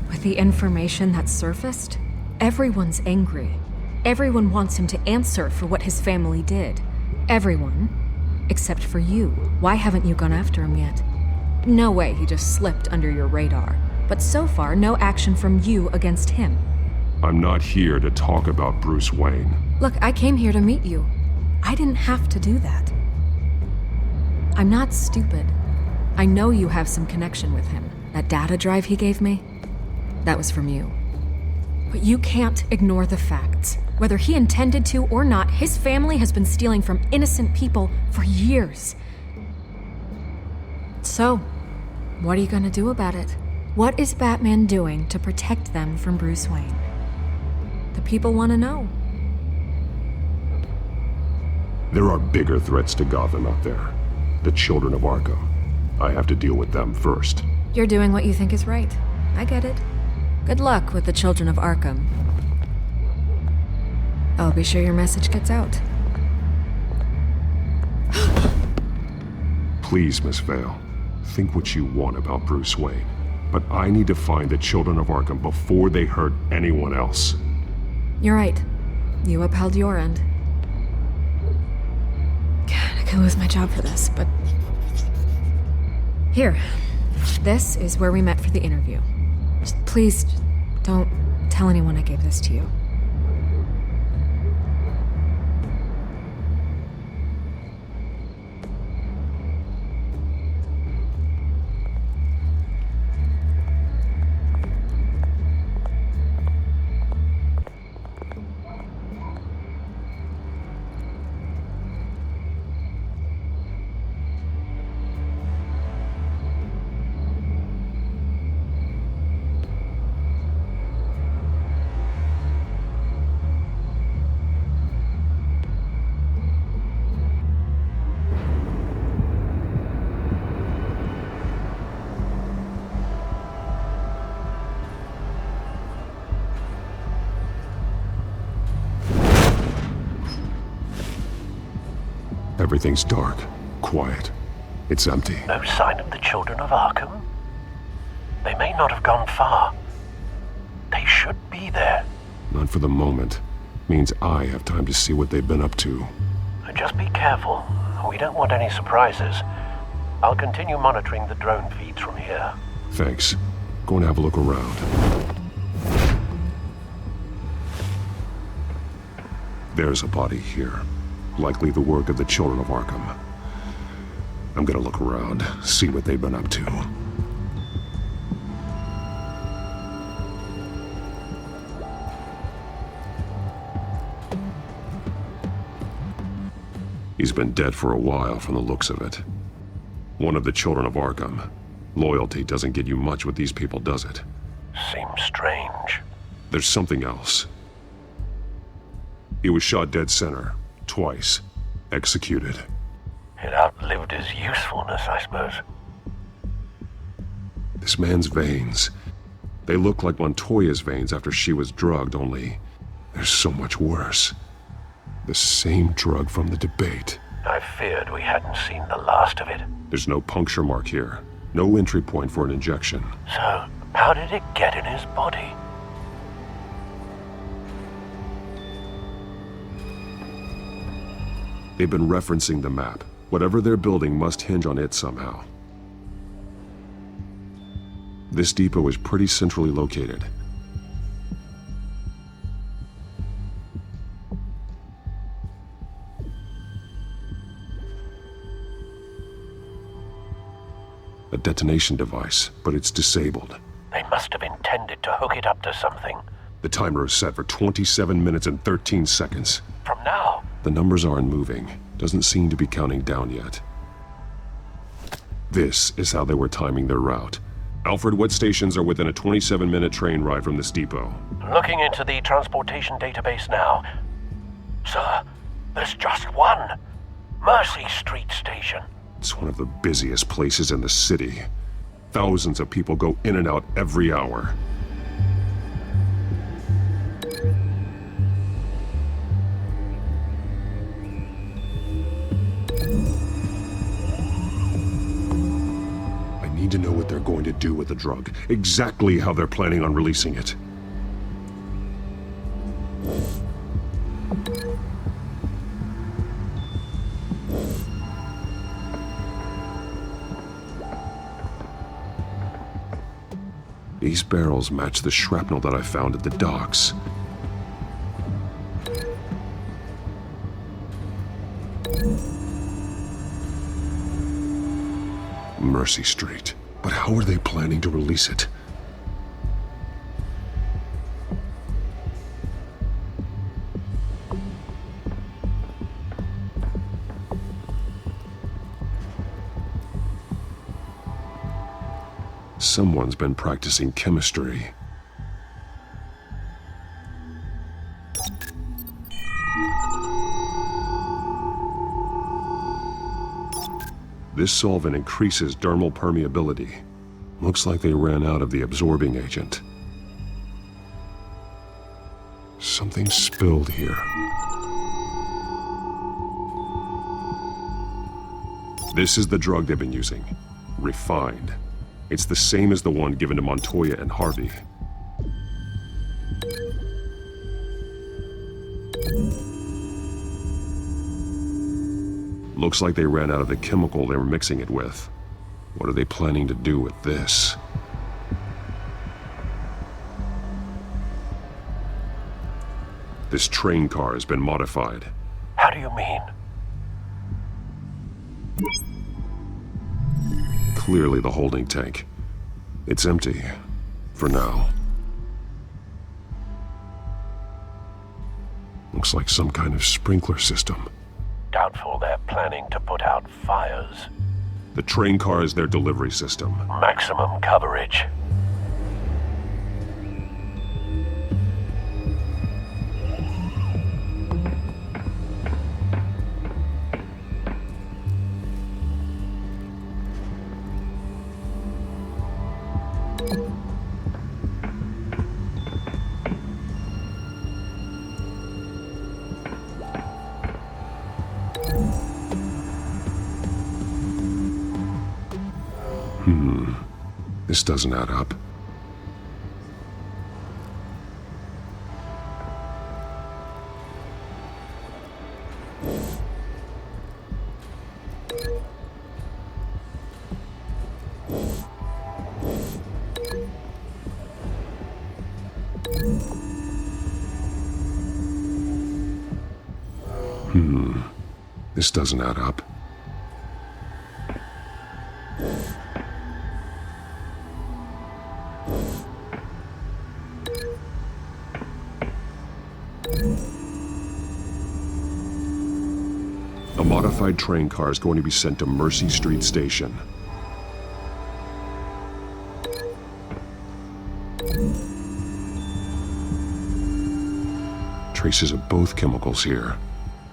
with the information that's surfaced, everyone's angry. Everyone wants him to answer for what his family did. Everyone. Except for you. Why haven't you gone after him yet? No way he just slipped under your radar. But so far, no action from you against him. I'm not here to talk about Bruce Wayne. Look, I came here to meet you. I didn't have to do that. I'm not stupid. I know you have some connection with him. That data drive he gave me, that was from you. But you can't ignore the facts. Whether he intended to or not, his family has been stealing from innocent people for years. So, what are you gonna do about it? What is Batman doing to protect them from Bruce Wayne? The people want to know. There are bigger threats to Gotham out there. The children of Arkham. I have to deal with them first. You're doing what you think is right. I get it. Good luck with the children of Arkham. I'll be sure your message gets out. Please, Miss Vale, think what you want about Bruce Wayne. But I need to find the children of Arkham before they hurt anyone else. You're right. You upheld your end. God, I could lose my job for this, but... Here. This is where we met for the interview. Please, don't tell anyone I gave this to you. Everything's dark, quiet. It's empty. No sign of the children of Arkham? They may not have gone far. They should be there. Not for the moment. Means I have time to see what they've been up to. Just be careful. We don't want any surprises. I'll continue monitoring the drone feeds from here. Thanks. Go and have a look around. There's a body here. Likely the work of the children of Arkham. I'm gonna look around, see what they've been up to. He's been dead for a while from the looks of it. One of the children of Arkham. Loyalty doesn't get you much with these people, does it? Seems strange. There's something else. He was shot dead center. Twice. Executed. It outlived his usefulness, I suppose. This man's veins. They look like Montoya's veins after she was drugged, only they're so much worse. The same drug from the debate. I feared we hadn't seen the last of it. There's no puncture mark here. No entry point for an injection. So, how did it get in his body? They've been referencing the map. Whatever they're building must hinge on it somehow. This depot is pretty centrally located. A detonation device, but it's disabled. They must have intended to hook it up to something. The timer is set for 27 minutes and 13 seconds. From now? The numbers aren't moving. Doesn't seem to be counting down yet. This is how they were timing their route. Alfred, what stations are within a 27-minute train ride from this depot? Looking into the transportation database now. Sir, there's just one. Mercy Street Station. It's one of the busiest places in the city. Thousands of people go in and out every hour. I need to know what they're going to do with the drug. Exactly how they're planning on releasing it. These barrels match the shrapnel that I found at the docks. Mercy Street. But how are they planning to release it? Someone's been practicing chemistry. This solvent increases dermal permeability. Looks like they ran out of the absorbing agent. Something spilled here. This is the drug they've been using. Refined. It's the same as the one given to Montoya and Harvey. Looks like they ran out of the chemical they were mixing it with. What are they planning to do with this? This train car has been modified. How do you mean? Clearly the holding tank. It's empty. For now. Looks like some kind of sprinkler system. Doubtful they're planning to put out fires. The train car is their delivery system. Maximum coverage. This doesn't add up. This doesn't add up. A modified train car is going to be sent to Mercy Street Station. Traces of both chemicals here.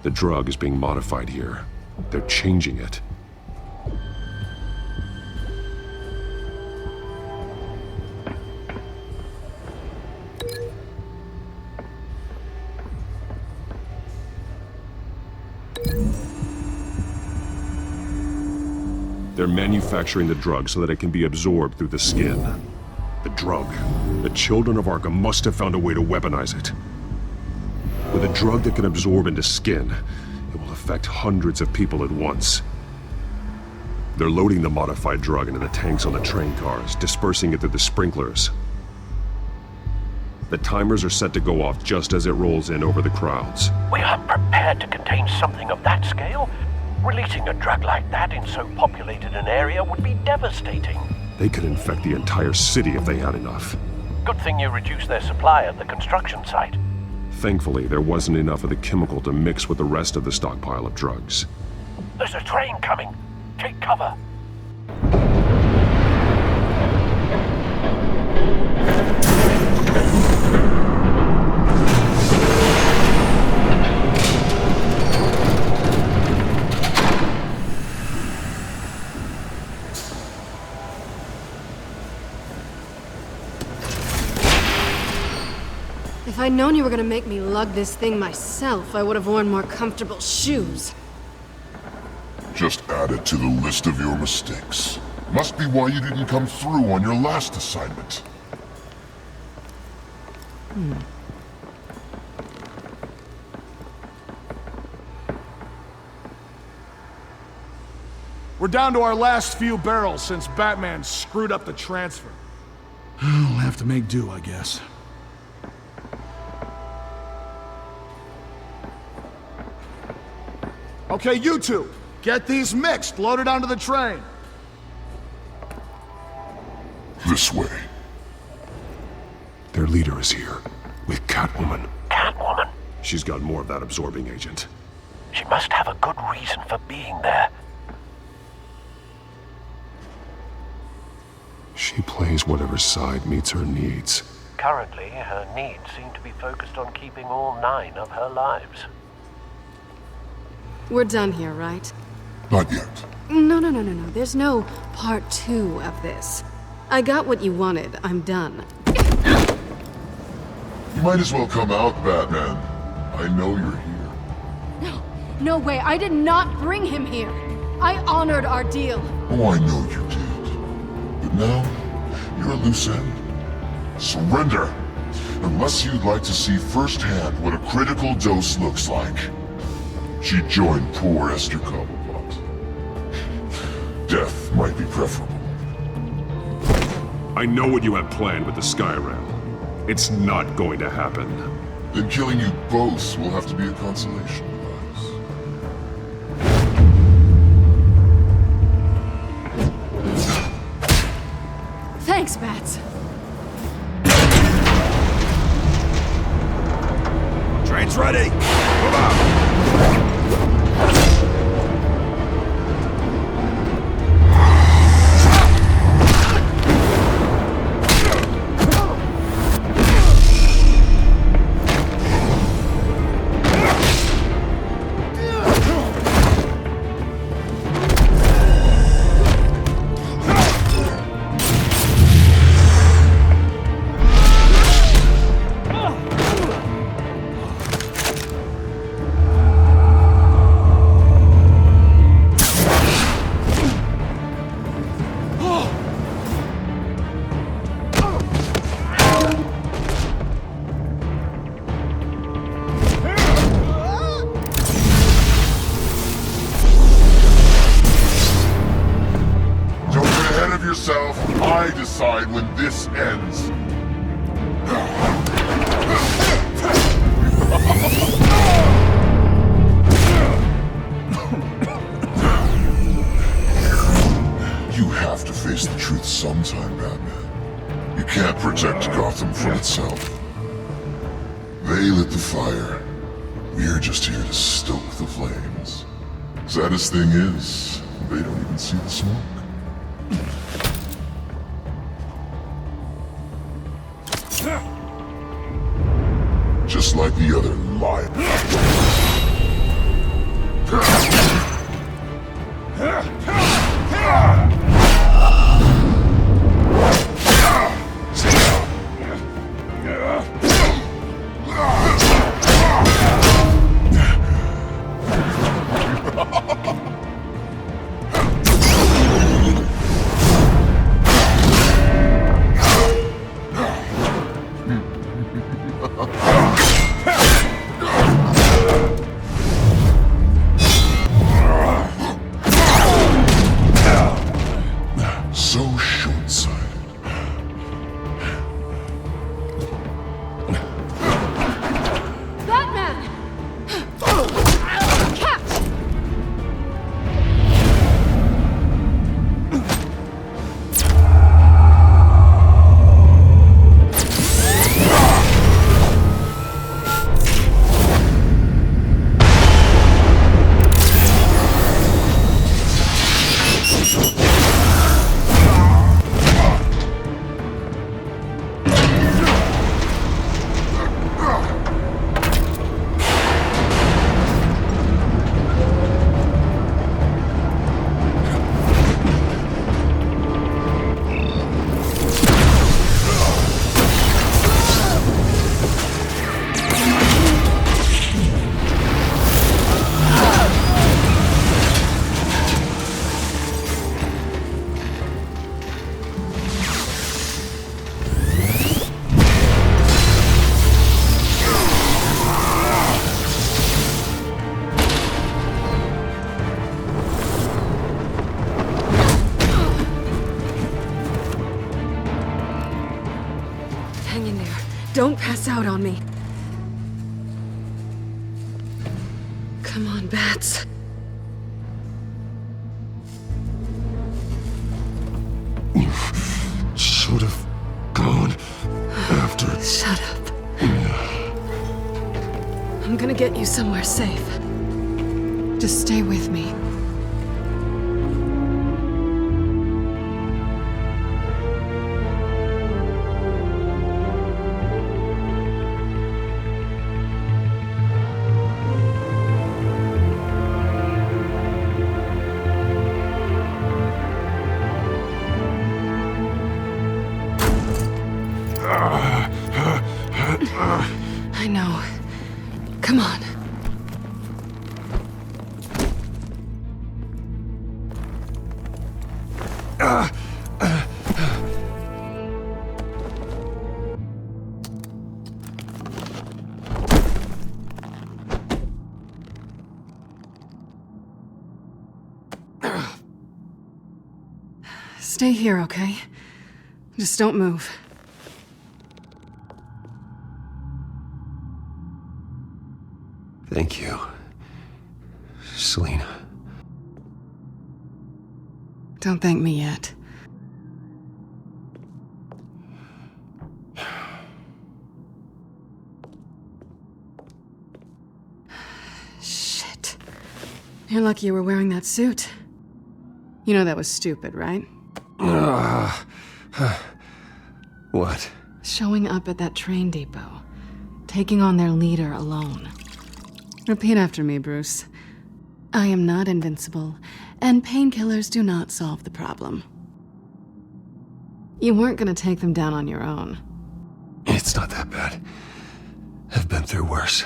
The drug is being modified here. They're changing it. They're manufacturing the drug so that it can be absorbed through the skin. The drug. The children of Arkham must have found a way to weaponize it. With a drug that can absorb into skin, it will affect hundreds of people at once. They're loading the modified drug into the tanks on the train cars, dispersing it through the sprinklers. The timers are set to go off just as it rolls in over the crowds. We aren't prepared to contain something of that scale. Releasing a drug like that in so populated an area would be devastating. They could infect the entire city if they had enough. Good thing you reduced their supply at the construction site. Thankfully, there wasn't enough of the chemical to mix with the rest of the stockpile of drugs. There's a train coming. Take cover. If I'd known you were gonna make me lug this thing myself, I would have worn more comfortable shoes. Just add it to the list of your mistakes. Must be why you didn't come through on your last assignment. We're down to our last few barrels since Batman screwed up the transfer. Well, have to make do, I guess. Okay, you two, get these mixed, loaded onto the train. This way. Their leader is here, with Catwoman. Catwoman? She's got more of that absorbing agent. She must have a good reason for being there. She plays whatever side meets her needs. Currently, her needs seem to be focused on keeping all 9 of her lives. We're done here, right? Not yet. No. There's no part 2 of this. I got what you wanted. I'm done. You might as well come out, Batman. I know you're here. No way. I did not bring him here. I honored our deal. Oh, I know you did. But now, you're a loose end. Surrender! Unless you'd like to see firsthand what a critical dose looks like. She joined poor Esther Cobblepot. Death might be preferable. I know what you have planned with the Skyrim. It's not going to happen. Then killing you both will have to be a consolation prize. Thanks, Bats. Train's ready! Move out! I decide when this ends. You have to face the truth sometime, Batman. You can't protect Gotham from itself. They lit the fire. We're just here to stoke the flames. Saddest thing is, they don't even see the smoke. Just like the other liars. Don't pass out on me. Come on, Bats. You should have gone after... Shut up. I'm gonna get you somewhere safe. Just stay with me. I know. Come on. Stay here, okay? Just don't move. Thank you, Selina. Don't thank me yet. Shit. You're lucky you were wearing that suit. You know that was stupid, right? What? Showing up at that train depot. Taking on their leader alone. Repeat after me, Bruce. I am not invincible, and painkillers do not solve the problem. You weren't gonna take them down on your own. It's not that bad. I've been through worse.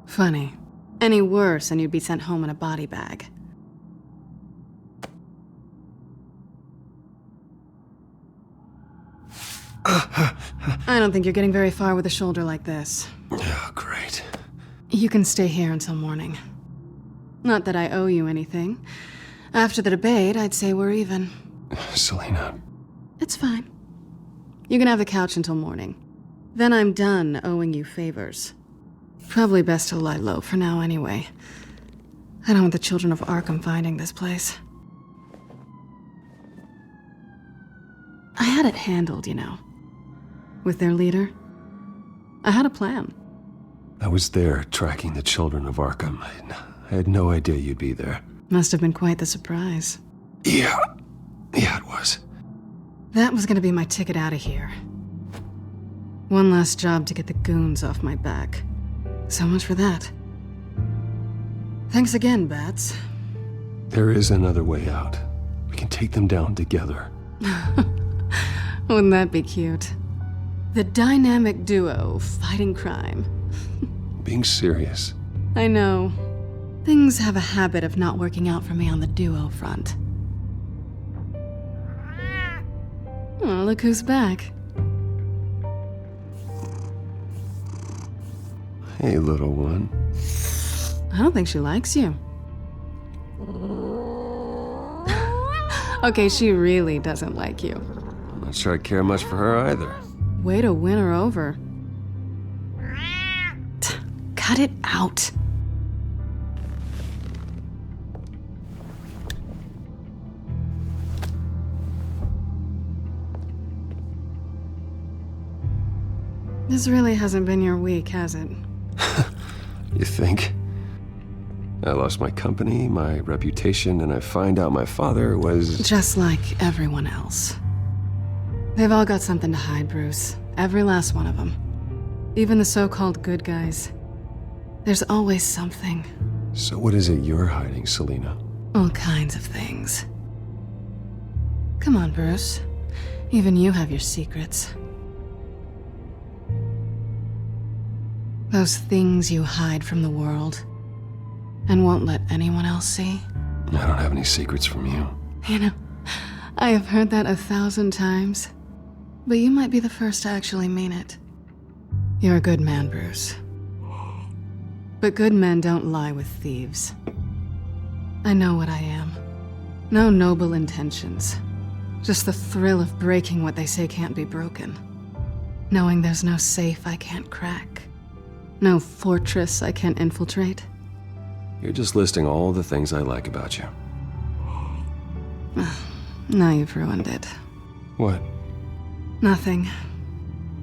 Funny. Any worse and you'd be sent home in a body bag. I don't think you're getting very far with a shoulder like this. Oh, great. You can stay here until morning. Not that I owe you anything. After the debate, I'd say we're even. Selina. It's fine. You can have the couch until morning. Then I'm done owing you favors. Probably best to lie low for now anyway. I don't want the children of Arkham finding this place. I had it handled, you know. With their leader. I had a plan. I was there tracking the children of Arkham. I had no idea you'd be there. Must have been quite the surprise. Yeah, it was. That was gonna be my ticket out of here. One last job to get the goons off my back. So much for that. Thanks again, Bats. There is another way out. We can take them down together. Wouldn't that be cute? The dynamic duo fighting crime. Being serious. I know. Things have a habit of not working out for me on the duo front. Oh, look who's back. Hey, little one. I don't think she likes you. Okay, she really doesn't like you. I'm not sure I care much for her either. Way to win her over. Cut it out. This really hasn't been your week, has it? You think? I lost my company, my reputation, and I find out my father was... Just like everyone else. They've all got something to hide, Bruce. Every last one of them. Even the so-called good guys. There's always something. So what is it you're hiding, Selina? All kinds of things. Come on, Bruce. Even you have your secrets. Those things you hide from the world and won't let anyone else see. I don't have any secrets from you. You know, I have heard that 1,000 times, but you might be the first to actually mean it. You're a good man, Bruce. But good men don't lie with thieves. I know what I am. No noble intentions. Just the thrill of breaking what they say can't be broken. Knowing there's no safe I can't crack. No fortress I can't infiltrate. You're just listing all the things I like about you. Now you've ruined it. What? Nothing.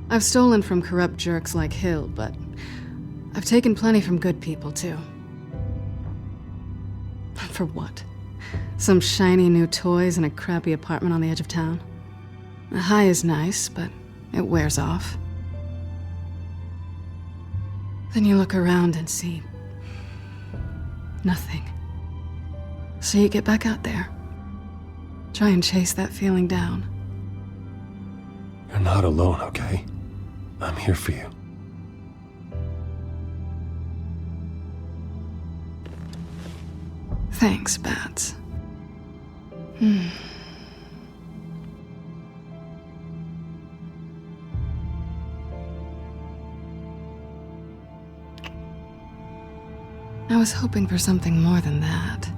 I've stolen from corrupt jerks like Hill, but I've taken plenty from good people, too. For what? Some shiny new toys and a crappy apartment on the edge of town? The high is nice, but it wears off. Then you look around and see nothing. So you get back out there. Try and chase that feeling down. You're not alone, okay? I'm here for you. Thanks, Bats. I was hoping for something more than that.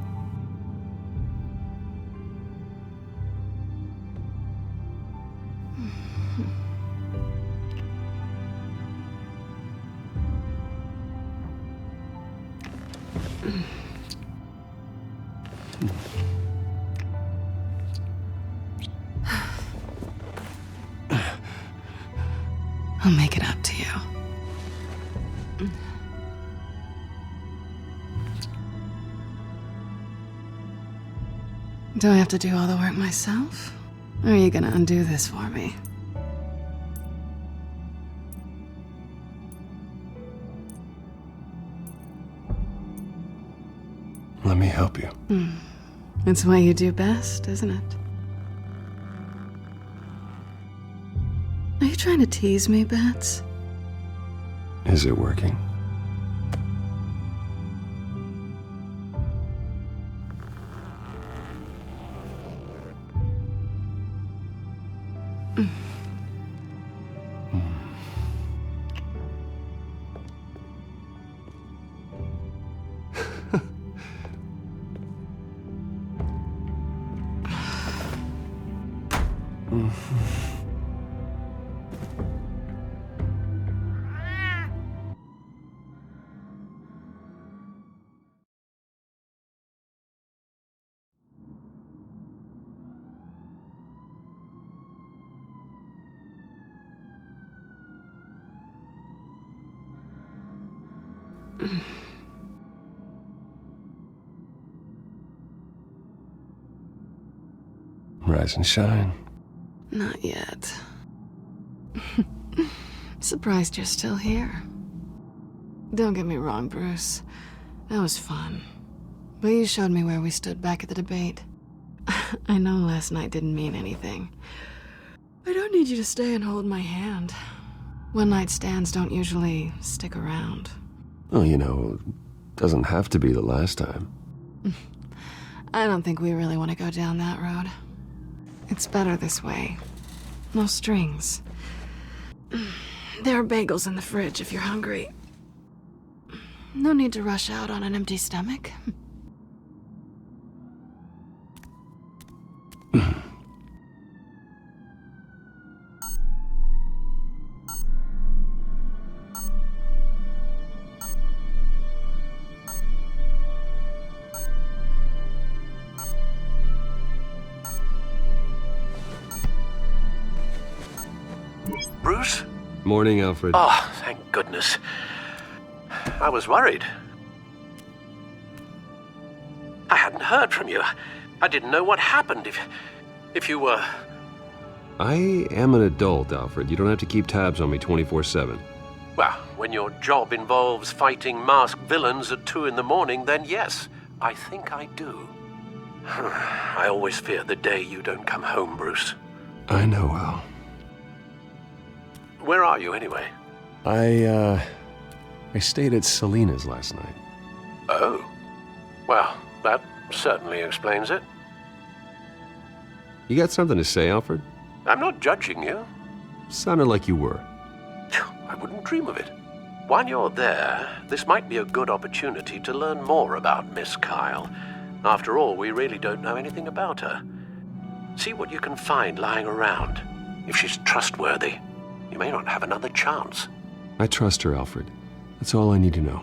I'll make it up to you. Do I have to do all the work myself? Or are you gonna undo this for me? Let me help you. It's what you do best, isn't it? Are you trying to tease me, Bats? Is it working? Rise and shine. Not yet. Surprised you're still here. Don't get me wrong, Bruce. That was fun. But you showed me where we stood back at the debate. I know last night didn't mean anything. I don't need you to stay and hold my hand. One-night stands don't usually stick around. Well, you know, doesn't have to be the last time. I don't think we really want to go down that road. It's better this way. No strings. There are bagels in the fridge if you're hungry. No need to rush out on an empty stomach. Bruce? Morning, Alfred. Oh, thank goodness. I was worried. I hadn't heard from you. I didn't know what happened if you were... I am an adult, Alfred. You don't have to keep tabs on me 24/7. Well, when your job involves fighting masked villains at 2 in the morning, then yes, I think I do. I always fear the day you don't come home, Bruce. I know, Al. Where are you, anyway? I stayed at Selena's last night. Oh. Well, that certainly explains it. You got something to say, Alfred? I'm not judging you. Sounded like you were. I wouldn't dream of it. While you're there, this might be a good opportunity to learn more about Miss Kyle. After all, we really don't know anything about her. See what you can find lying around, if she's trustworthy. You may not have another chance. I trust her, Alfred. That's all I need to know.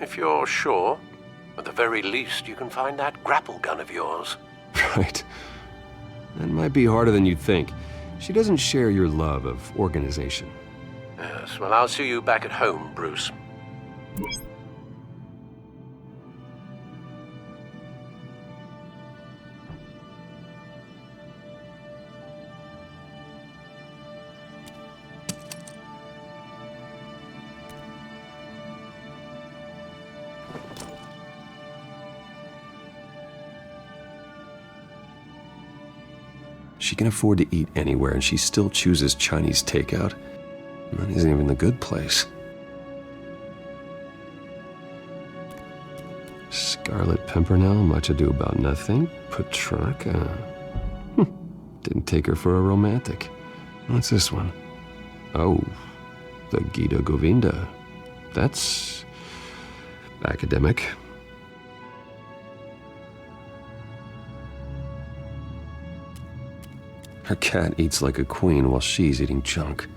If you're sure, at the very least, you can find that grapple gun of yours. Right. That might be harder than you'd think. She doesn't share your love of organization. Yes, well, I'll see you back at home, Bruce. She can afford to eat anywhere, and she still chooses Chinese takeout. That isn't even the good place. Scarlet Pimpernel, Much Ado About Nothing, Petrarca. Didn't take her for a romantic. What's this one? Oh, the Gita Govinda. That's academic. Her cat eats like a queen while she's eating junk.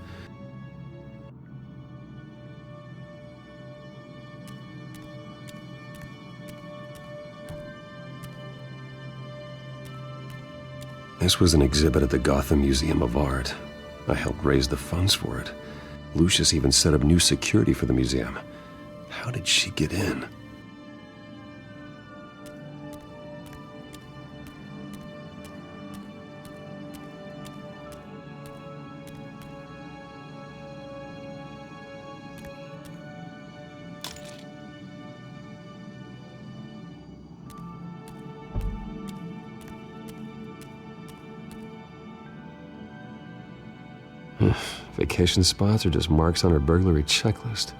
This was an exhibit at the Gotham Museum of Art. I helped raise the funds for it. Lucius even set up new security for the museum. How did she get in? Vacation spots are just marks on her burglary checklist.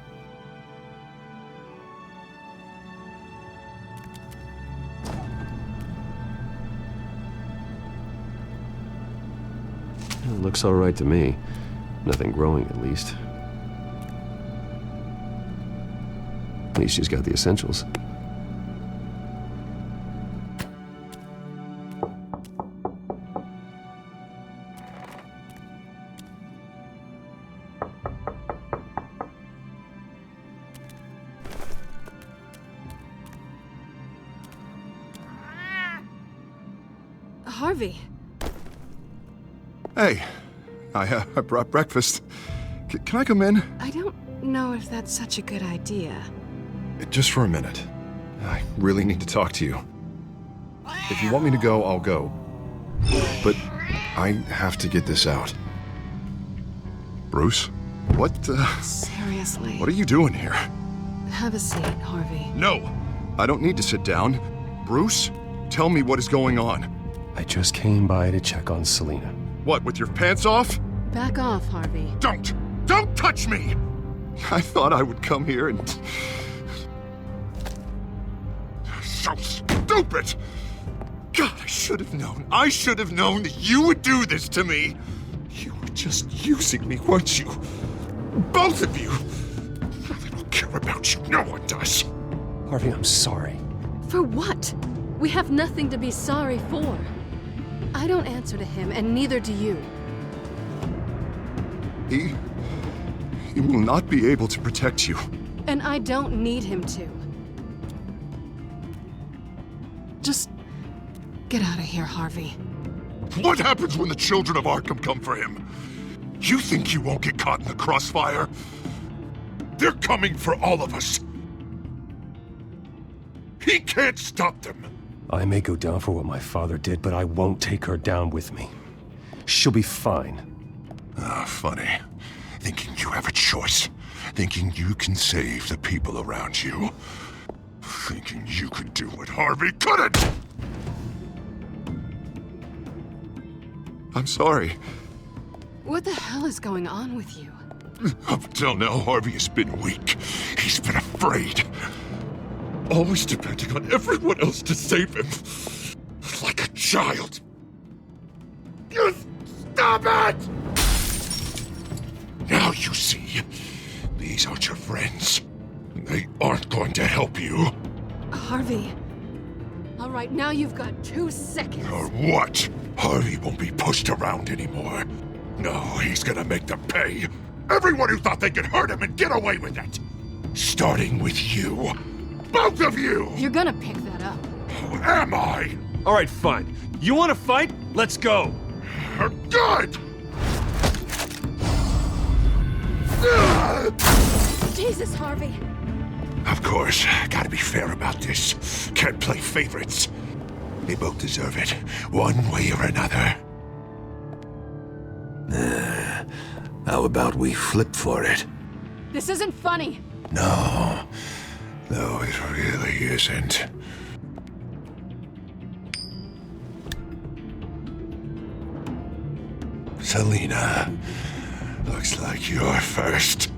It looks all right to me. Nothing growing, at least. At least she's got the essentials. Harvey. Hey, I brought breakfast. Can I come in? I don't know if that's such a good idea. Just for a minute. I really need to talk to you. If you want me to go, I'll go. But I have to get this out. Bruce? What, Seriously. What are you doing here? Have a seat, Harvey. No! I don't need to sit down. Bruce, tell me what is going on. I just came by to check on Selina. What, with your pants off? Back off, Harvey. Don't touch me! I thought I would come here and... So stupid! God, I should have known. I should have known that you would do this to me. You were just using me, weren't you? Both of you! I don't care about you. No one does. Harvey, I'm sorry. For what? We have nothing to be sorry for. I don't answer to him, and neither do you. He will not be able to protect you. And I don't need him to. Just get out of here, Harvey. What happens when the children of Arkham come for him? You think you won't get caught in the crossfire? They're coming for all of us. He can't stop them. I may go down for what my father did, but I won't take her down with me. She'll be fine. Ah, funny. Thinking you have a choice. Thinking you can save the people around you. Thinking you could do what Harvey couldn't! I'm sorry. What the hell is going on with you? Up until now, Harvey has been weak. He's been afraid. Always depending on everyone else to save him. Like a child. You stop it! Now you see, these aren't your friends. They aren't going to help you. Harvey. All right, now you've got 2 seconds. Or what? Harvey won't be pushed around anymore. No, he's gonna make them pay. Everyone who thought they could hurt him and get away with it. Starting with you. Both of you! You're gonna pick that up. Who am I? All right, fine. You want to fight? Let's go. Good! Jesus, Harvey. Of course, gotta be fair about this. Can't play favorites. They both deserve it, one way or another. How about we flip for it? This isn't funny. No, it really isn't. Selina, looks like you're first.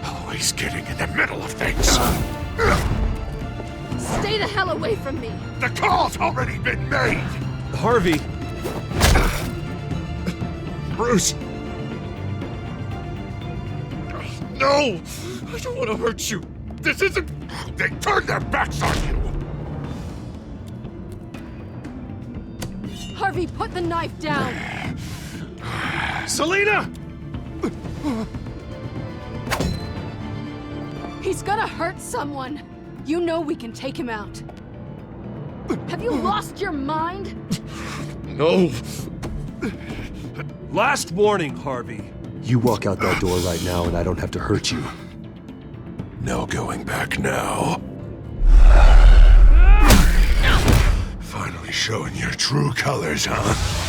Always getting in the middle of things. Stay the hell away from me. The call's already been made. Harvey. Bruce. No, I don't want to hurt you. This isn't... They turned their backs on you. Harvey, put the knife down. Selina! He's gonna hurt someone. You know we can take him out. Have you lost your mind? No. Last warning, Harvey. You walk out that door right now and I don't have to hurt you. No going back now. Finally showing your true colors, huh?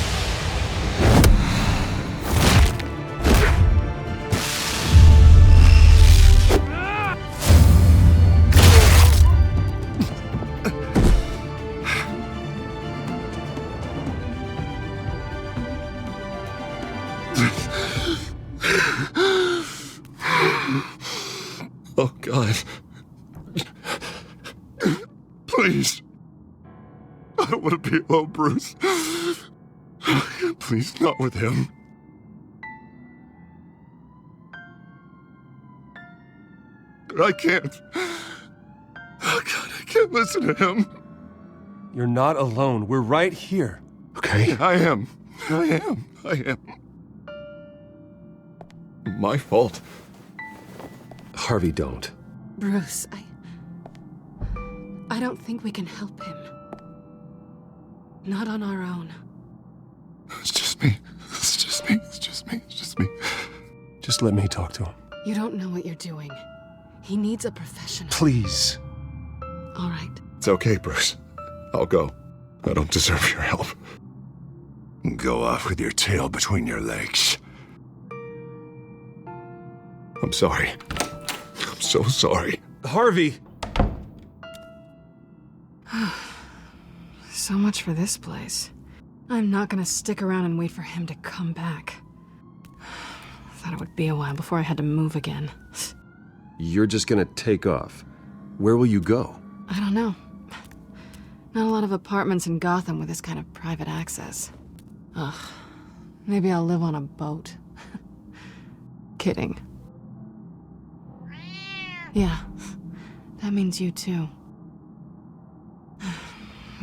Oh, God. Please. I don't want to be alone, Bruce. Please, not with him. I can't. Oh, God, I can't listen to him. You're not alone. We're right here. Okay? I am. My fault. Harvey, don't. Bruce, I don't think we can help him. Not on our own. It's just me. Just let me talk to him. You don't know what you're doing. He needs a professional. Please. All right. It's okay, Bruce. I'll go. I don't deserve your help. Go off with your tail between your legs. I'm sorry. I'm so sorry. Harvey! So much for this place. I'm not gonna stick around and wait for him to come back. Thought it would be a while before I had to move again. You're just gonna take off. Where will you go? I don't know. Not a lot of apartments in Gotham with this kind of private access. Ugh. Maybe I'll live on a boat. Kidding. Yeah. That means you too.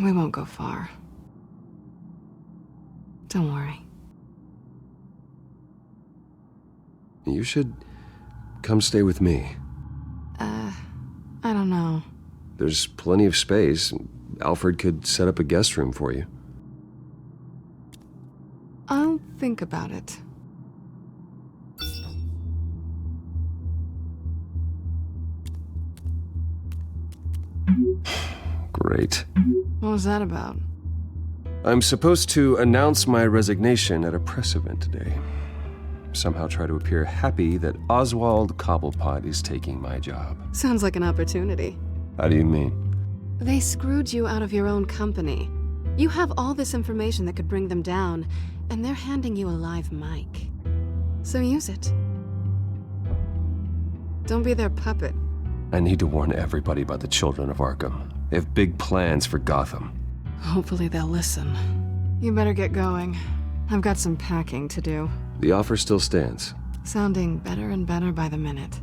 We won't go far. Don't worry. You should come stay with me. I don't know. There's plenty of space. Alfred could set up a guest room for you. I'll think about it. Great. What was that about? I'm supposed to announce my resignation at a press event today. Somehow try to appear happy that Oswald Cobblepot is taking my job. Sounds like an opportunity. How do you mean? They screwed you out of your own company. You have all this information that could bring them down, and they're handing you a live mic. So use it. Don't be their puppet. I need to warn everybody about the children of Arkham. They have big plans for Gotham. Hopefully they'll listen. You better get going. I've got some packing to do. The offer still stands. Sounding better and better by the minute.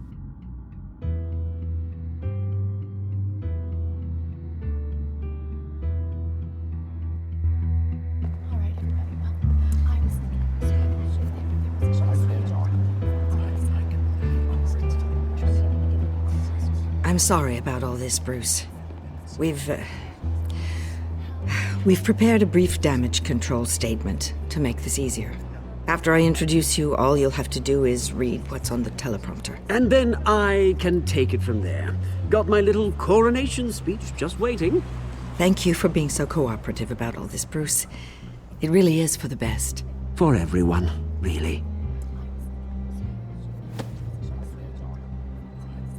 I'm sorry about all this, Bruce. We've prepared a brief damage control statement to make this easier. After I introduce you, all you'll have to do is read what's on the teleprompter. And then I can take it from there. Got my little coronation speech just waiting. Thank you for being so cooperative about all this, Bruce. It really is for the best. For everyone, really.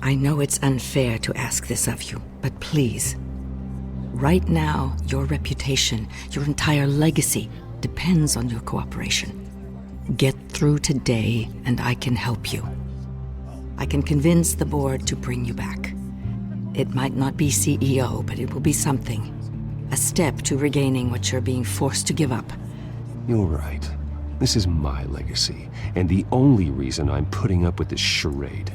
I know it's unfair to ask this of you, but please. Right now, your reputation, your entire legacy, depends on your cooperation. Get through today, and I can help you. I can convince the board to bring you back. It might not be CEO, but it will be something. A step to regaining what you're being forced to give up. You're right. This is my legacy, and the only reason I'm putting up with this charade.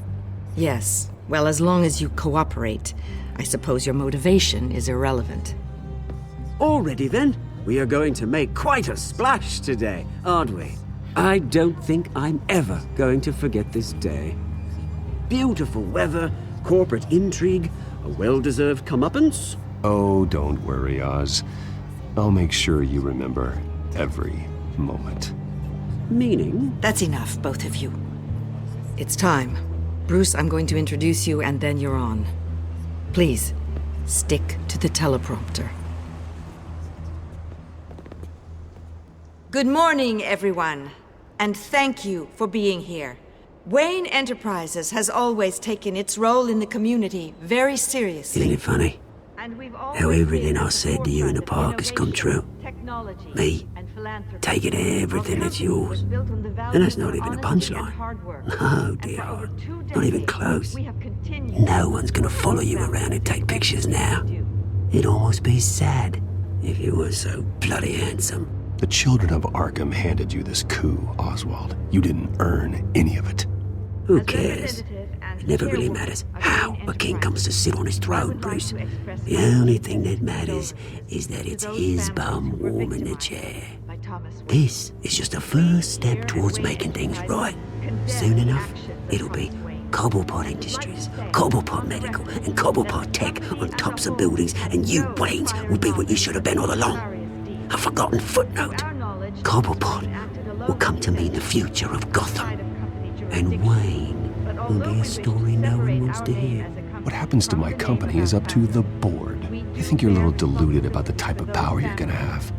Yes. Well, as long as you cooperate, I suppose your motivation is irrelevant. Already then, we are going to make quite a splash today, aren't we? I don't think I'm ever going to forget this day. Beautiful weather, corporate intrigue, a well-deserved comeuppance. Oh, don't worry, Oz. I'll make sure you remember every moment. Meaning? That's enough, both of you. It's time. Bruce, I'm going to introduce you, and then you're on. Please, stick to the teleprompter. Good morning, everyone, and thank you for being here. Wayne Enterprises has always taken its role in the community very seriously. Isn't it funny? How everything I said to you in the park has come true. Me, taking everything that's yours. And that's not even a punchline. No, dear. Not even close. No one's gonna follow you around and take pictures now. It'd almost be sad if you were so bloody handsome. The children of Arkham handed you this coup, Oswald. You didn't earn any of it. Who cares? It never really matters how a king comes to sit on his throne, Bruce. The only thing that matters is that it's his bum warm in the chair. This is just a first step towards making things right. Soon enough, it'll be Cobblepot Industries, Cobblepot Medical, and Cobblepot Tech on tops of buildings, and you, Waynes, will be what you should have been all along. A forgotten footnote. Cobblepot will come to mean the future of Gotham. And Wayne will be a story no one wants to hear. What happens to my company is up to the board. You think you're a little deluded about the type of power you're gonna have.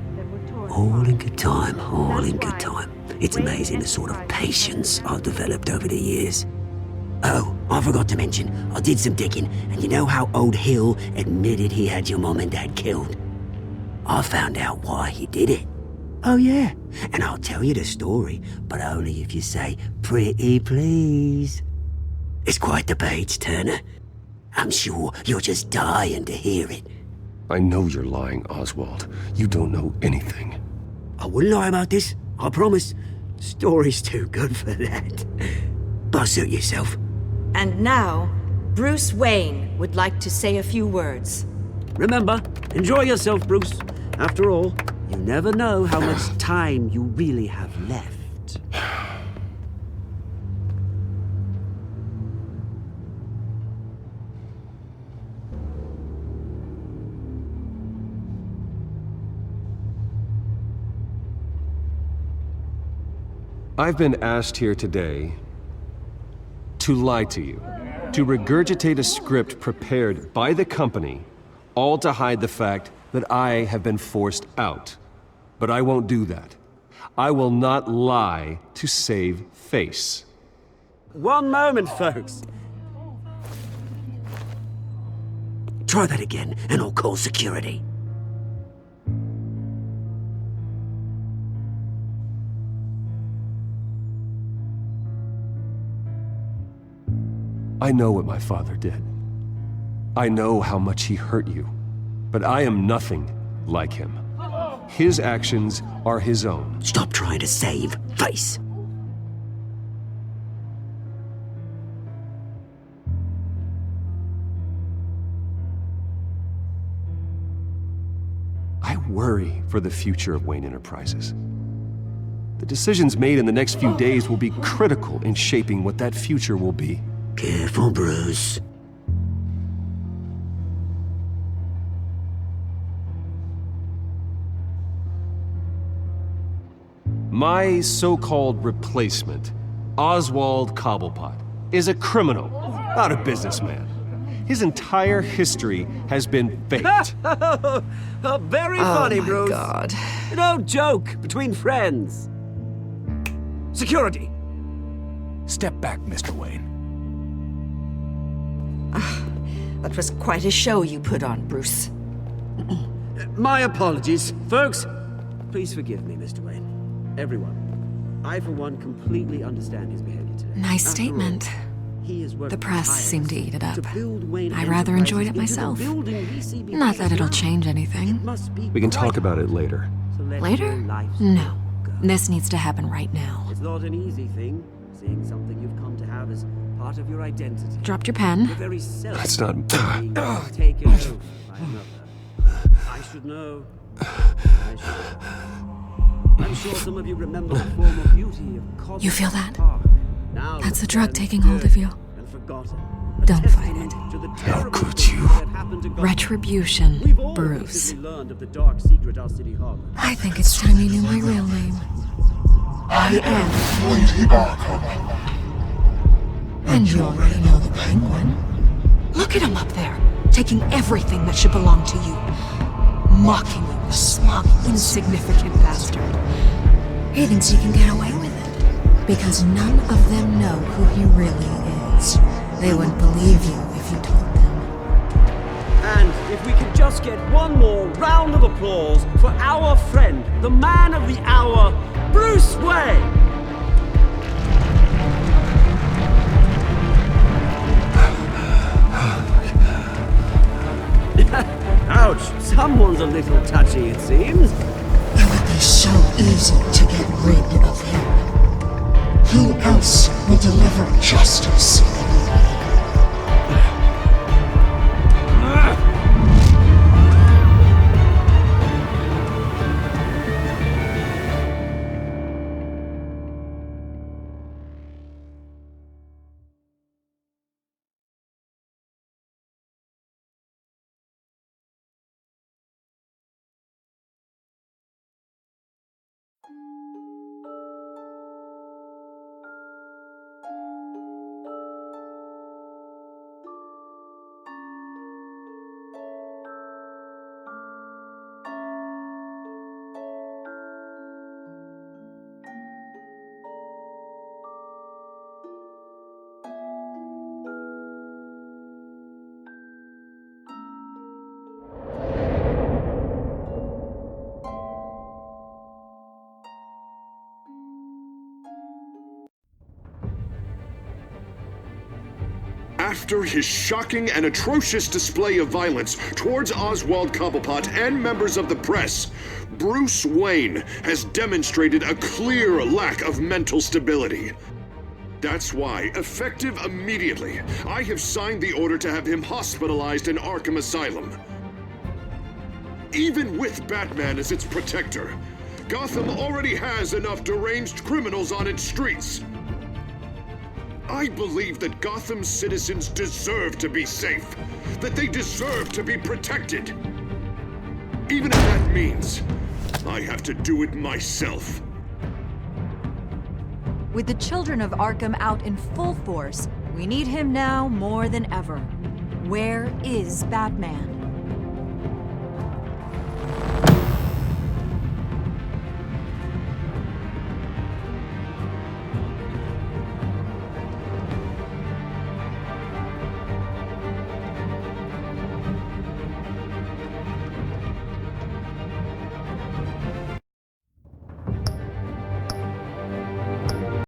All in good time, all in good time. It's amazing the sort of patience I've developed over the years. Oh, I forgot to mention, I did some digging, and you know how old Hill admitted he had your mom and dad killed? I found out why he did it. Oh yeah, and I'll tell you the story, but only if you say, "Pretty please." It's quite the page, Turner. I'm sure you're just dying to hear it. I know you're lying, Oswald. You don't know anything. I wouldn't lie about this, I promise. Story's too good for that. But suit yourself. And now, Bruce Wayne would like to say a few words. Remember, enjoy yourself, Bruce. After all, you never know how much time you really have left. I've been asked here today to lie to you, to regurgitate a script prepared by the company, all to hide the fact that I have been forced out. But I won't do that. I will not lie to save face. One moment, folks. Try that again, and I'll call security. I know what my father did. I know how much he hurt you. But I am nothing like him. His actions are his own. Stop trying to save face. I worry for the future of Wayne Enterprises. The decisions made in the next few days will be critical in shaping what that future will be. Careful, Bruce. My so-called replacement, Oswald Cobblepot, is a criminal, not a businessman. His entire history has been faked. Very funny, Bruce. Oh my God. No joke between friends. Security. Step back, Mr. Wayne. That was quite a show you put on, Bruce. My apologies. Folks, please forgive me, Mr. Wayne. Everyone. I, for one, completely understand his behavior today. Nice statement. The press seemed to eat it up. I rather enjoyed it myself. Not that it'll change anything. We can talk about it later. Later? No. This needs to happen right now. It's not an easy thing, seeing something you've come to have as part of your identity. Dropped your pen. That's not... Taken over by another. I should know. I'm sure some of you remember the former beauty of Cobble You feel that? Park. Now That's the drug taking hold of you. and forgotten. Don't fight it. How could you? Retribution, Bruce. Learned of the dark secret our city harbor. I think it's time you knew my real name. I am. Lady Arkham. And you already know the Penguin. Look at him up there, taking everything that should belong to you. Mocking you, a smug, insignificant bastard. He thinks he can get away with it, because none of them know who he really is. They wouldn't believe you if you told them. And if we could just get one more round of applause for our friend, the man of the hour, Bruce Wayne! Ouch, someone's a little touchy, it seems. It would be so easy to get rid of him. Who else will deliver justice? After his shocking and atrocious display of violence towards Oswald Cobblepot and members of the press, Bruce Wayne has demonstrated a clear lack of mental stability. That's why, effective immediately, I have signed the order to have him hospitalized in Arkham Asylum. Even with Batman as its protector, Gotham already has enough deranged criminals on its streets. I believe that Gotham's citizens deserve to be safe, that they deserve to be protected. Even if that means I have to do it myself. With the children of Arkham out in full force, we need him now more than ever. Where is Batman?